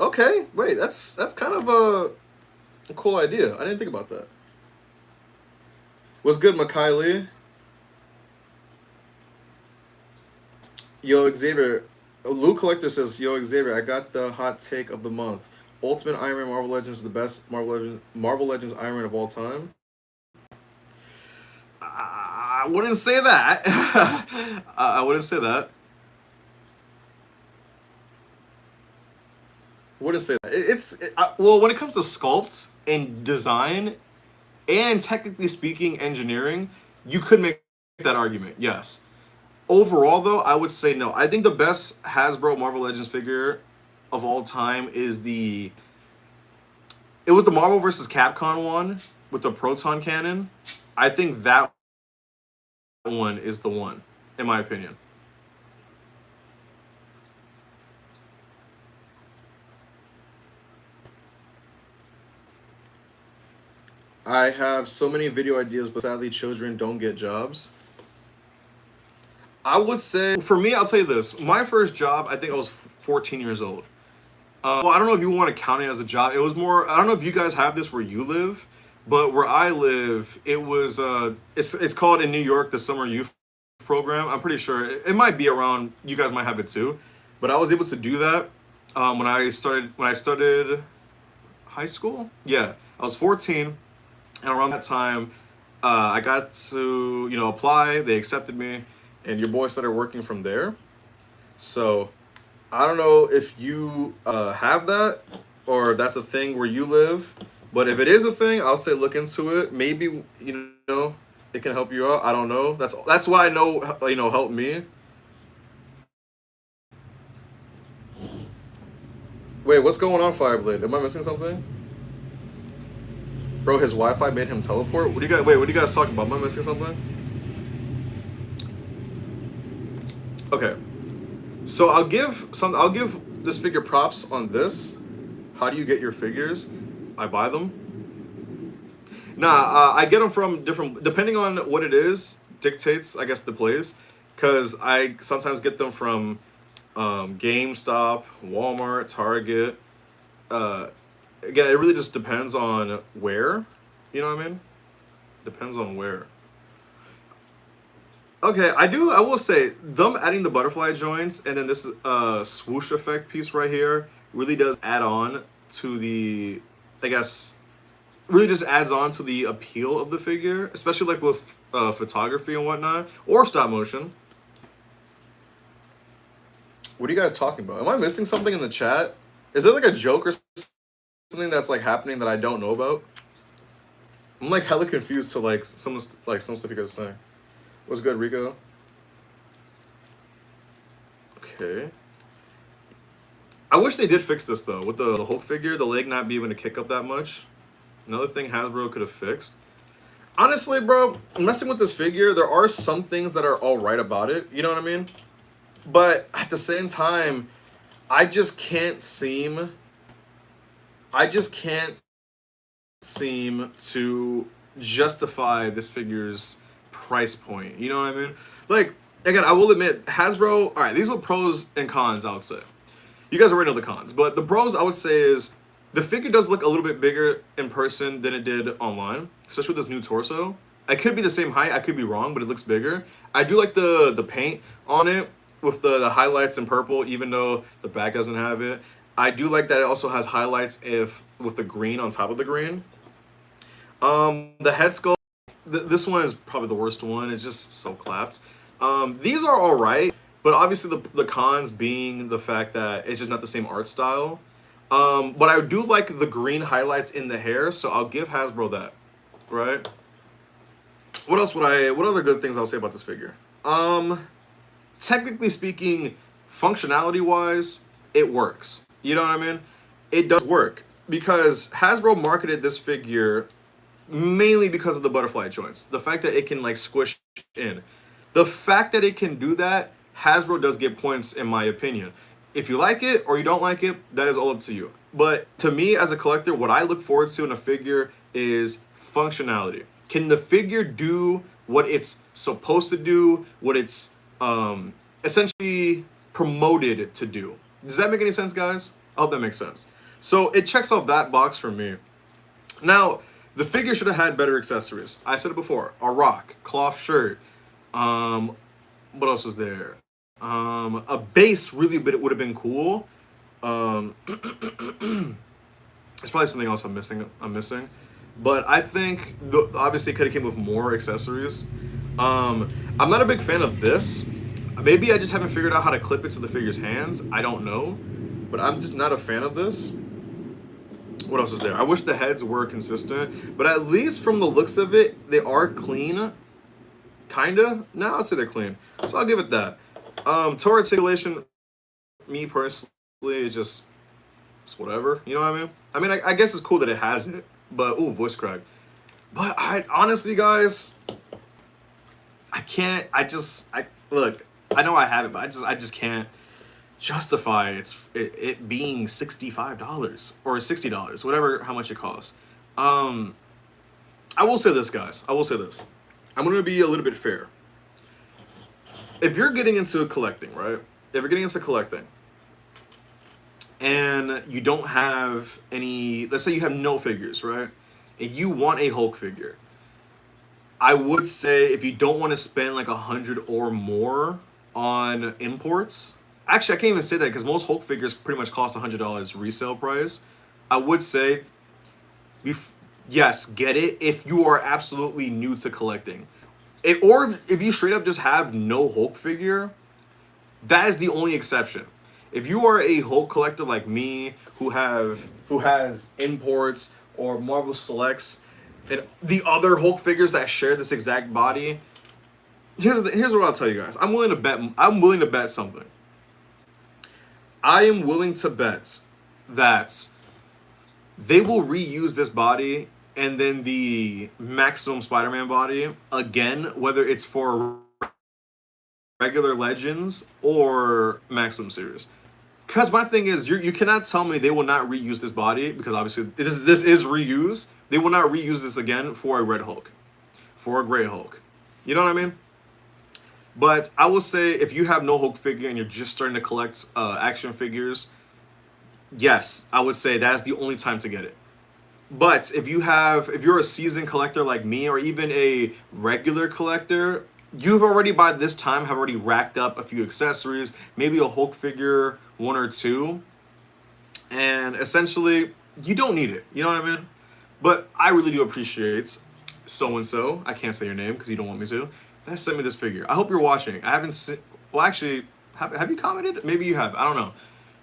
S1: okay, wait, that's kind of a cool idea. I didn't think about that. What's good, Makai? Yo, Xavier. Luke Collector says, yo, Xavier, I got the hot take of the month. Ultimate Iron Man Marvel Legends is the best Marvel Legends Iron Man of all time. I wouldn't say that. I wouldn't say that. Wouldn't say that. Well, when it comes to sculpt and design, and technically speaking, engineering, you could make that argument. Yes. Overall, though, I would say no. I think the best Hasbro Marvel Legends figure of all time is it was the Marvel vs. Capcom one with the proton cannon. I think that one is the one, in my opinion. I have so many video ideas, but sadly children don't get jobs. I would say, for me, I'll tell you this. My first job, I think I was 14 years old. Well, I don't know if you want to count it as a job. It was more, I don't know if you guys have this where you live, but where I live, it was, it's called in New York, the Summer Youth Program. I'm pretty sure, it might be around, you guys might have it too. But I was able to do that when I started high school. Yeah, I was 14. And around that time, I got to, apply. They accepted me, and your boy started working from there. So, I don't know if you have that, or that's a thing where you live. But if it is a thing, I'll say look into it. Maybe it can help you out. I don't know. That's what I know. Helped me. Wait, what's going on, Fireblade? Am I missing something? Bro, his Wi-Fi made him teleport? What are you guys talking about? Am I missing something? Okay. So I'll give this figure props on this. How do you get your figures? I buy them. Nah, I get them from different, depending on what it is, dictates, I guess, the place. Because I sometimes get them from GameStop, Walmart, Target. Again, it really just depends on where. You know what I mean? Depends on where. Okay, I will say, them adding the butterfly joints and then this swoosh effect piece right here really does add on to the, I guess, really just adds on to the appeal of the figure, especially like with photography and whatnot, or stop motion. What are you guys talking about? Am I missing something in the chat? Is there like a joke or something that's like happening that I don't know about? I'm like hella confused to like some stuff you guys are saying. What's good, Rico? Okay. I wish they did fix this though, with the Hulk figure, the leg not being able to kick up that much. Another thing Hasbro could have fixed. Honestly, bro, messing with this figure, there are some things that are all right about it. You know what I mean? But at the same time, I just can't seem to justify this figure's price point. You know what I mean? Like, again, I will admit, Hasbro, all right, these are pros and cons, I would say. You guys already know the cons, but the pros I would say is the figure does look a little bit bigger in person than it did online, especially with this new torso. I could be the same height, I could be wrong, but it looks bigger. I do like the paint on it with the highlights in purple, even though the back doesn't have it. I do like that it also has highlights with the green on top of the green. The head sculpt, this one is probably the worst one. It's just so clapped. These are all right, but obviously the cons being the fact that it's just not the same art style. But I do like the green highlights in the hair, so I'll give Hasbro that, right? What other good things I'll say about this figure? Technically speaking, functionality-wise, it works. You know what I mean? It does work because Hasbro marketed this figure mainly because of the butterfly joints. The fact that it can like squish in. The fact that it can do that, Hasbro does get points in my opinion. If you like it or you don't like it, that is all up to you. But to me as a collector, what I look forward to in a figure is functionality. Can the figure do what it's supposed to do, what it's essentially promoted to do? Does that make any sense, guys? I hope that makes sense. So it checks off that box for me. Now, the figure should have had better accessories. I said it before. A rock, cloth shirt. What else is there? A base really would have been cool. There's probably something else I'm missing. But I think obviously it could have came with more accessories. I'm not a big fan of this. Maybe I just haven't figured out how to clip it to the figure's hands. I don't know. But I'm just not a fan of this. What else is there? I wish the heads were consistent. But at least from the looks of it, they are clean. Kinda? No, I'll say they're clean. So I'll give it that. Toe articulation, me personally, it's just whatever. You know what I mean? I mean, I guess it's cool that it has it. But, ooh, voice crack. But I honestly, guys, look, I know I have it, but I just can't justify it being $65 or $60, whatever, how much it costs. I will say this, guys. I will say this. I'm going to be a little bit fair. If you're getting into collecting, right? If you're getting into collecting and you don't have any, let's say you have no figures, right? And you want a Hulk figure. I would say if you don't want to spend like $100 or more on imports, actually I can't even say that because most Hulk figures pretty much cost $100 resale price. I would say, yes, get it if you are absolutely new to collecting. Or if you straight up just have no Hulk figure, that is the only exception. If you are a Hulk collector like me, who has imports or Marvel Selects and the other Hulk figures that share this exact body, here's what I'll tell you guys. I'm willing to bet something. I am willing to bet that they will reuse this body and then the Maximum Spider-Man body again, whether it's for regular Legends or Maximum series. Because my thing is, you cannot tell me they will not reuse this body, because obviously this is reused. They will not reuse this again for a Red Hulk, for a Gray Hulk. You know what I mean? But I will say, if you have no Hulk figure and you're just starting to collect action figures, yes, I would say that's the only time to get it. But if you're a seasoned collector like me, or even a regular collector, you've already by this time have already racked up a few accessories, maybe a Hulk figure, one or two, and essentially you don't need it. You know what I mean? But I really do appreciate so-and-so, I can't say your name because you don't want me to, that sent me this figure. I hope you're watching. I haven't seen, well actually, have you commented? Maybe you have, I don't know.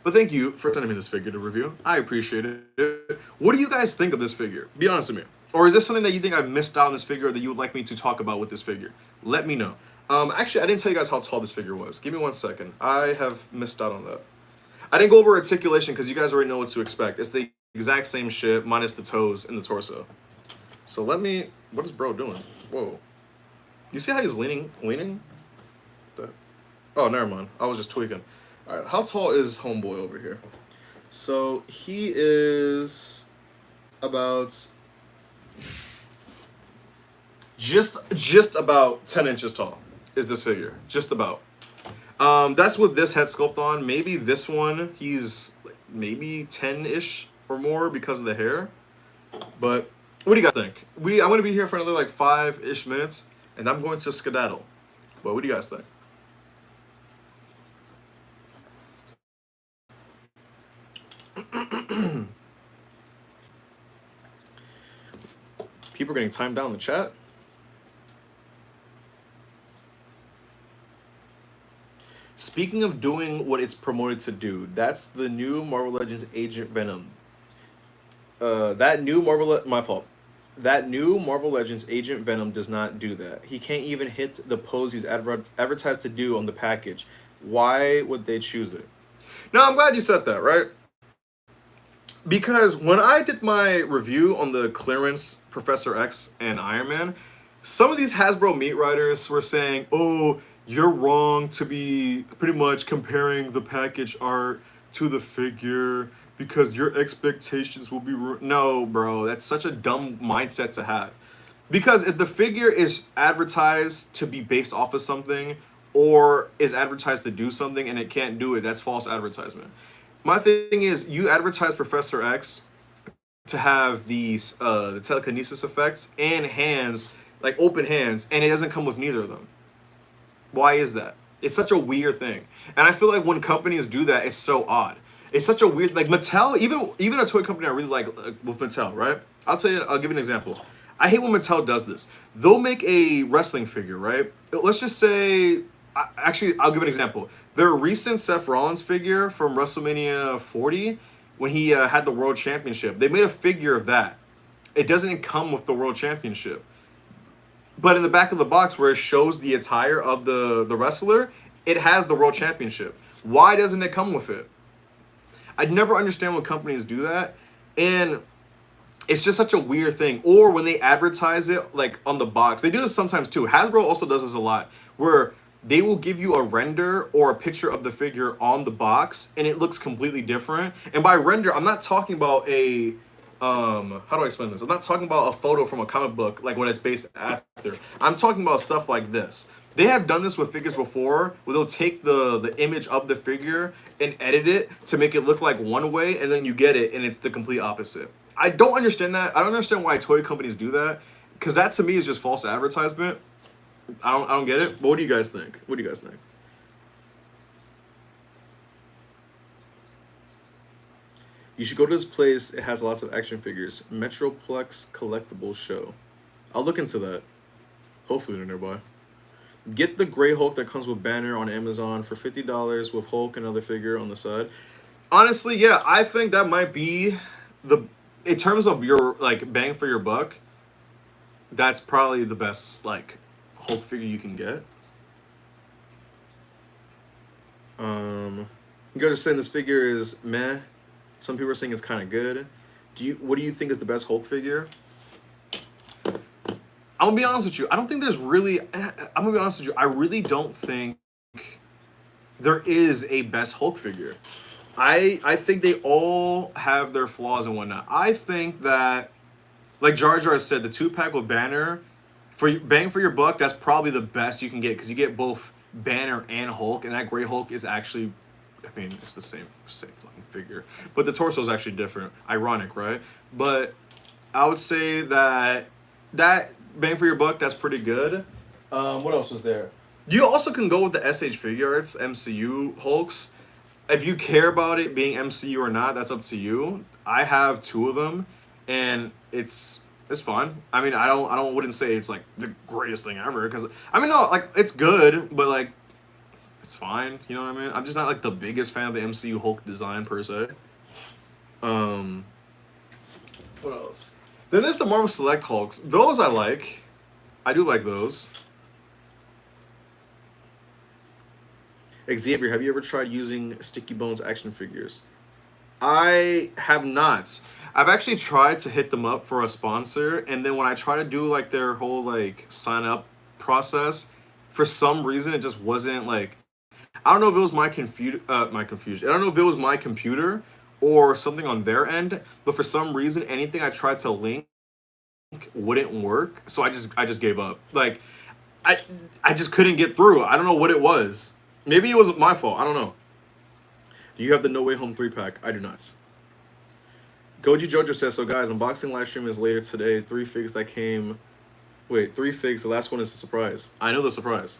S1: But thank you for sending me this figure to review. I appreciate it. What do you guys think of this figure? Be honest with me. Or is this something that you think I've missed out on this figure, or that you would like me to talk about with this figure? Let me know. Actually, I didn't tell you guys how tall this figure was. Give me 1 second. I have missed out on that. I didn't go over articulation because you guys already know what to expect. It's the exact same shit minus the toes and the torso. So let me, what is bro doing? Whoa. You see how he's leaning? Oh, never mind. I was just tweaking. All right, how tall is homeboy over here? So he is about just about 10 inches tall is this figure. Just about. That's with this head sculpt on. Maybe this one, he's like maybe 10-ish or more because of the hair. But what do you guys think? I'm going to be here for another like 5-ish minutes, and I'm going to skedaddle. But what do you guys think? People are getting timed down in the chat. Speaking of doing what it's promoted to do, that's the new Marvel Legends Agent Venom. That new Marvel Legends Agent Venom does not do that. He can't even hit the pose he's advertised to do on the package. Why would they choose it? Now, I'm glad you said that, right? Because when I did my review on the clearance Professor X and Iron Man, some of these Hasbro meat writers were saying, oh, you're wrong to be pretty much comparing the package art to the figure because your expectations will be no, bro, that's such a dumb mindset to have. Because if the figure is advertised to be based off of something or is advertised to do something and it can't do it, that's false advertisement. My thing is, you advertise Professor X to have these the telekinesis effects and hands, like open hands, and it doesn't come with neither of them. Why is that? It's such a weird thing. And I feel like when companies do that, it's so odd. It's such a weird, like Mattel, even a toy company I really like with Mattel, right? I'll give you an example. I hate when Mattel does this. They'll make a wrestling figure, right? Let's just say, actually, I'll give an example. Their recent Seth Rollins figure from WrestleMania 40, when he had the World Championship, they made a figure of that. It doesn't come with the World Championship. But in the back of the box where it shows the attire of the wrestler, it has the World Championship. Why doesn't it come with it? I'd never understand when companies do that. And it's just such a weird thing. Or when they advertise it like on the box. They do this sometimes too. Hasbro also does this a lot. Where they will give you a render or a picture of the figure on the box and it looks completely different. And by render, I'm not talking about a how do I explain this? I'm not talking about a photo from a comic book like what it's based after. I'm talking about stuff like this. They have done this with figures before where they'll take the image of the figure and edit it to make it look like one way, and then you get it and it's the complete opposite. I don't understand that. I don't understand why toy companies do that, because that to me is just false advertisement. I don't get it. But what do you guys think? What do you guys think? You should go to this place. It has lots of action figures. Metroplex Collectibles Show. I'll look into that. Hopefully they're nearby. Get the gray Hulk that comes with Banner on Amazon for $50 with Hulk and another figure on the side. Honestly, yeah, I think that might be in terms of your like bang for your buck, that's probably the best like Hulk figure you can get. You guys are saying this figure is meh. Some people are saying it's kind of good. What do you think is the best Hulk figure? I'm gonna be honest with you. I don't think there's really. I'm gonna be honest with you. I really don't think there is a best Hulk figure. I think they all have their flaws and whatnot. I think that, like Jar Jar said, the 2-pack with Banner, for bang for your buck, that's probably the best you can get because you get both Banner and Hulk, and that gray Hulk is actually, I mean, it's the same fucking figure, but the torso is actually different. Ironic, right? But I would say that bang for your buck, that's pretty good. What else was there? You also can go with the SH Figure Arts MCU Hulks. If you care about it being MCU or not, that's up to you. I have 2 of them, and it's fun. I mean, I wouldn't say it's like the greatest thing ever, because I mean, no, like it's good, but like it's fine. You know what I mean? I'm just not like the biggest fan of the MCU Hulk design per se. Um, what else? Then there's the Marvel Select Hulks. Those I like. I do like those. Xavier, have you ever tried using Sticky Bones action figures? I have not. I've actually tried to hit them up for a sponsor, and then when I try to do like their whole like sign up process, for some reason it just wasn't like, I don't know if it was my confusion. I don't know if it was my computer or something on their end, but for some reason anything I tried to link wouldn't work. So I just gave up. Like I I just couldn't get through. I don't know what it was. Maybe it was my fault. I don't know. Do you have the No Way Home 3-pack? I do not. Goji Jojo says, so guys, unboxing live stream is later today. 3 figs that came. Wait, 3 figs. The last one is a surprise. I know the surprise.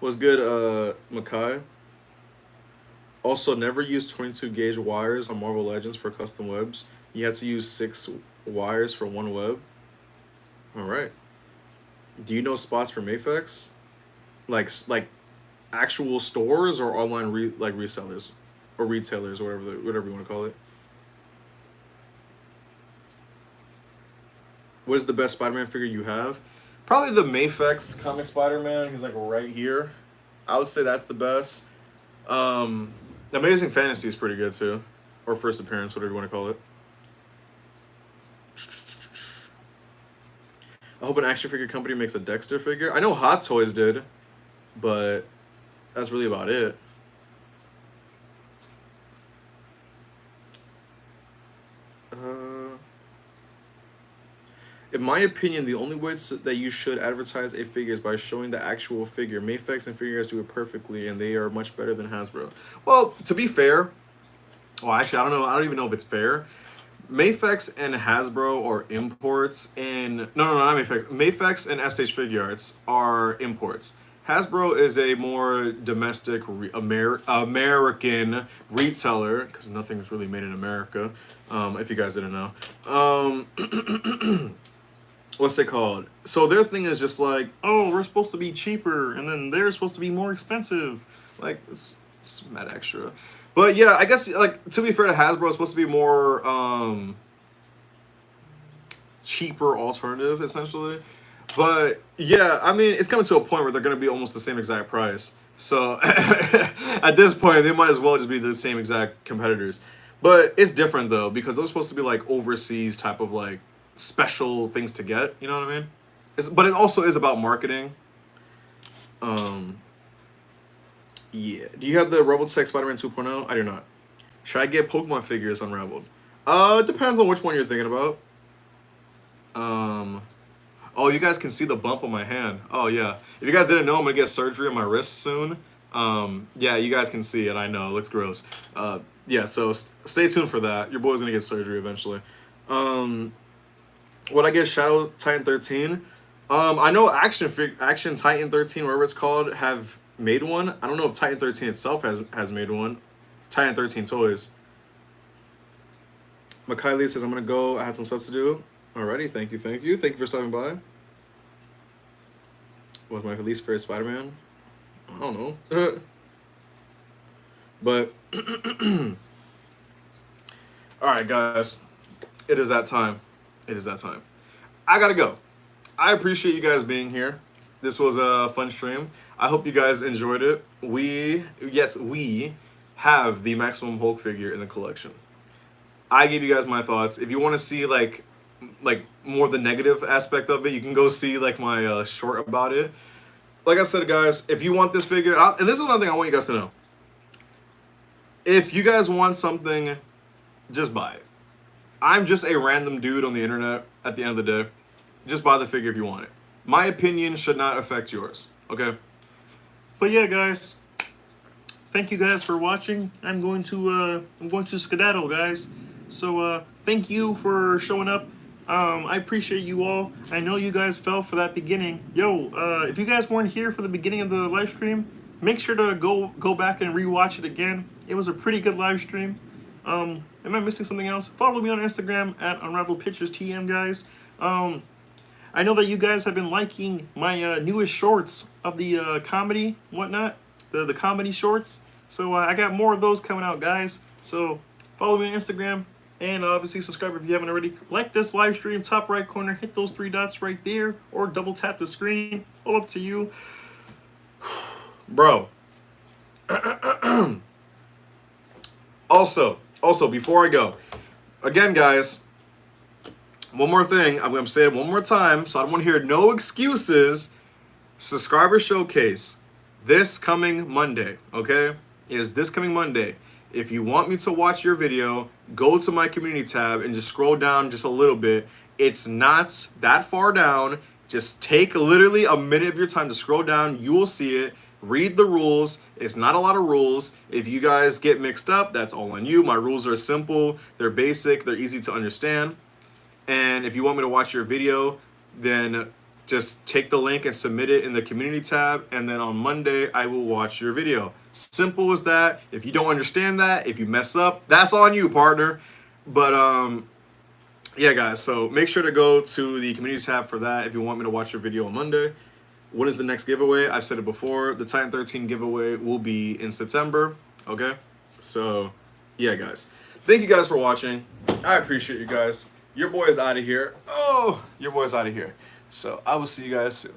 S1: Was good, Makai. Also, never use 22 gauge wires on Marvel Legends for custom webs. You have to use 6 wires for 1 web. Alright. Do you know spots for Mafex? Like actual stores or online resellers or retailers or whatever you want to call it. What is the best Spider-Man figure you have? Probably the Mafex comic Spider-Man. He's like right here. I would say that's the best. Amazing Fantasy is pretty good too, or First Appearance, whatever you want to call it. I hope an action figure company makes a Dexter figure. I know Hot Toys did, but that's really about it. In my opinion, the only way that you should advertise a figure is by showing the actual figure. Mafex and Figuarts do it perfectly, and they are much better than Hasbro. Well, to be fair, well, actually, I don't know. I don't even know if it's fair. Mafex and Hasbro are imports, and no, not Mafex. Mafex and SH Figuarts are imports. Hasbro is a more domestic American retailer, because nothing's really made in America, if you guys didn't know. What's it called? So their thing is just like, oh, we're supposed to be cheaper, and then they're supposed to be more expensive. Like, it's mad extra. But yeah, I guess, like, to be fair to Hasbro, it's supposed to be more cheaper alternative, essentially. But yeah, I mean, it's coming to a point where they're going to be almost the same exact price. So at this point, they might as well just be the same exact competitors. But it's different though, because those are supposed to be like overseas type of like special things to get. You know what I mean? But it also is about marketing. Yeah. Do you have the Robotech Spider-Man 2.0? I do not. Should I get Pokemon figures unraveled? It depends on which one you're thinking about. Oh, you guys can see the bump on my hand. Oh, yeah. If you guys didn't know, I'm going to get surgery on my wrist soon. Yeah, you guys can see it. I know. It looks gross. Yeah, so stay tuned for that. Your boy's going to get surgery eventually. Would I get Shadow Titan 13? I know Action Titan 13, whatever it's called, have made one. I don't know if Titan 13 itself has made one. Titan 13 Toys. Makai Lee says, I'm going to go. I have some stuff to do. Alrighty, thank you. Thank you for stopping by. What's my least favorite Spider-Man? I don't know. But, alright guys. It is that time. I gotta go. I appreciate you guys being here. This was a fun stream. I hope you guys enjoyed it. We have the Maximum Hulk figure in the collection. I gave you guys my thoughts. If you want to see like more of the negative aspect of it, you can go see like my short about it. Like I said, guys, if you want this figure, and this is one thing I want you guys to know. If you guys want something, just buy it. I'm just a random dude on the internet at the end of the day. Just buy the figure if you want it. My opinion should not affect yours, okay? But yeah, guys, thank you guys for watching. I'm going to skedaddle, guys. So thank you for showing up. I appreciate you all. I know you guys fell for that beginning. Yo, if you guys weren't here for the beginning of the live stream, make sure to go back and rewatch it again. It was a pretty good live stream.
S2: Am I missing something else? Follow me on Instagram at UnravelPicturesTM, guys. I know that you guys have been liking my newest shorts of the comedy, whatnot, the comedy shorts. So I got more of those coming out, guys. So follow me on Instagram, and obviously subscribe if you haven't already. Like this live stream, top right corner, hit those 3 dots right there, or double tap the screen. All up to you.
S1: Bro. Also, before I go, again, guys, one more thing. I'm going to say it one more time, so I don't want to hear no excuses. Subscriber Showcase this coming Monday, okay? Is this coming Monday. If you want me to watch your video, go to my community tab and just scroll down just a little bit. It's not that far down. Just take literally a minute of your time to scroll down. You will see it. Read the rules. It's not a lot of rules. If you guys get mixed up, that's all on you. My rules are simple. They're basic. They're easy to understand. And if you want me to watch your video, then just take the link and submit it in the community tab. And then on Monday, I will watch your video. Simple as that. If you don't understand that, if you mess up, that's on you, partner. But yeah, guys, so make sure to go to the community tab for that if you want me to watch your video on Monday. When is the next giveaway? I've said it before. The Titan 13 giveaway will be in September. Okay? So, yeah, guys. Thank you guys for watching. I appreciate you guys. Your boy is out of here. Oh, your boy's out of here. So, I will see you guys soon.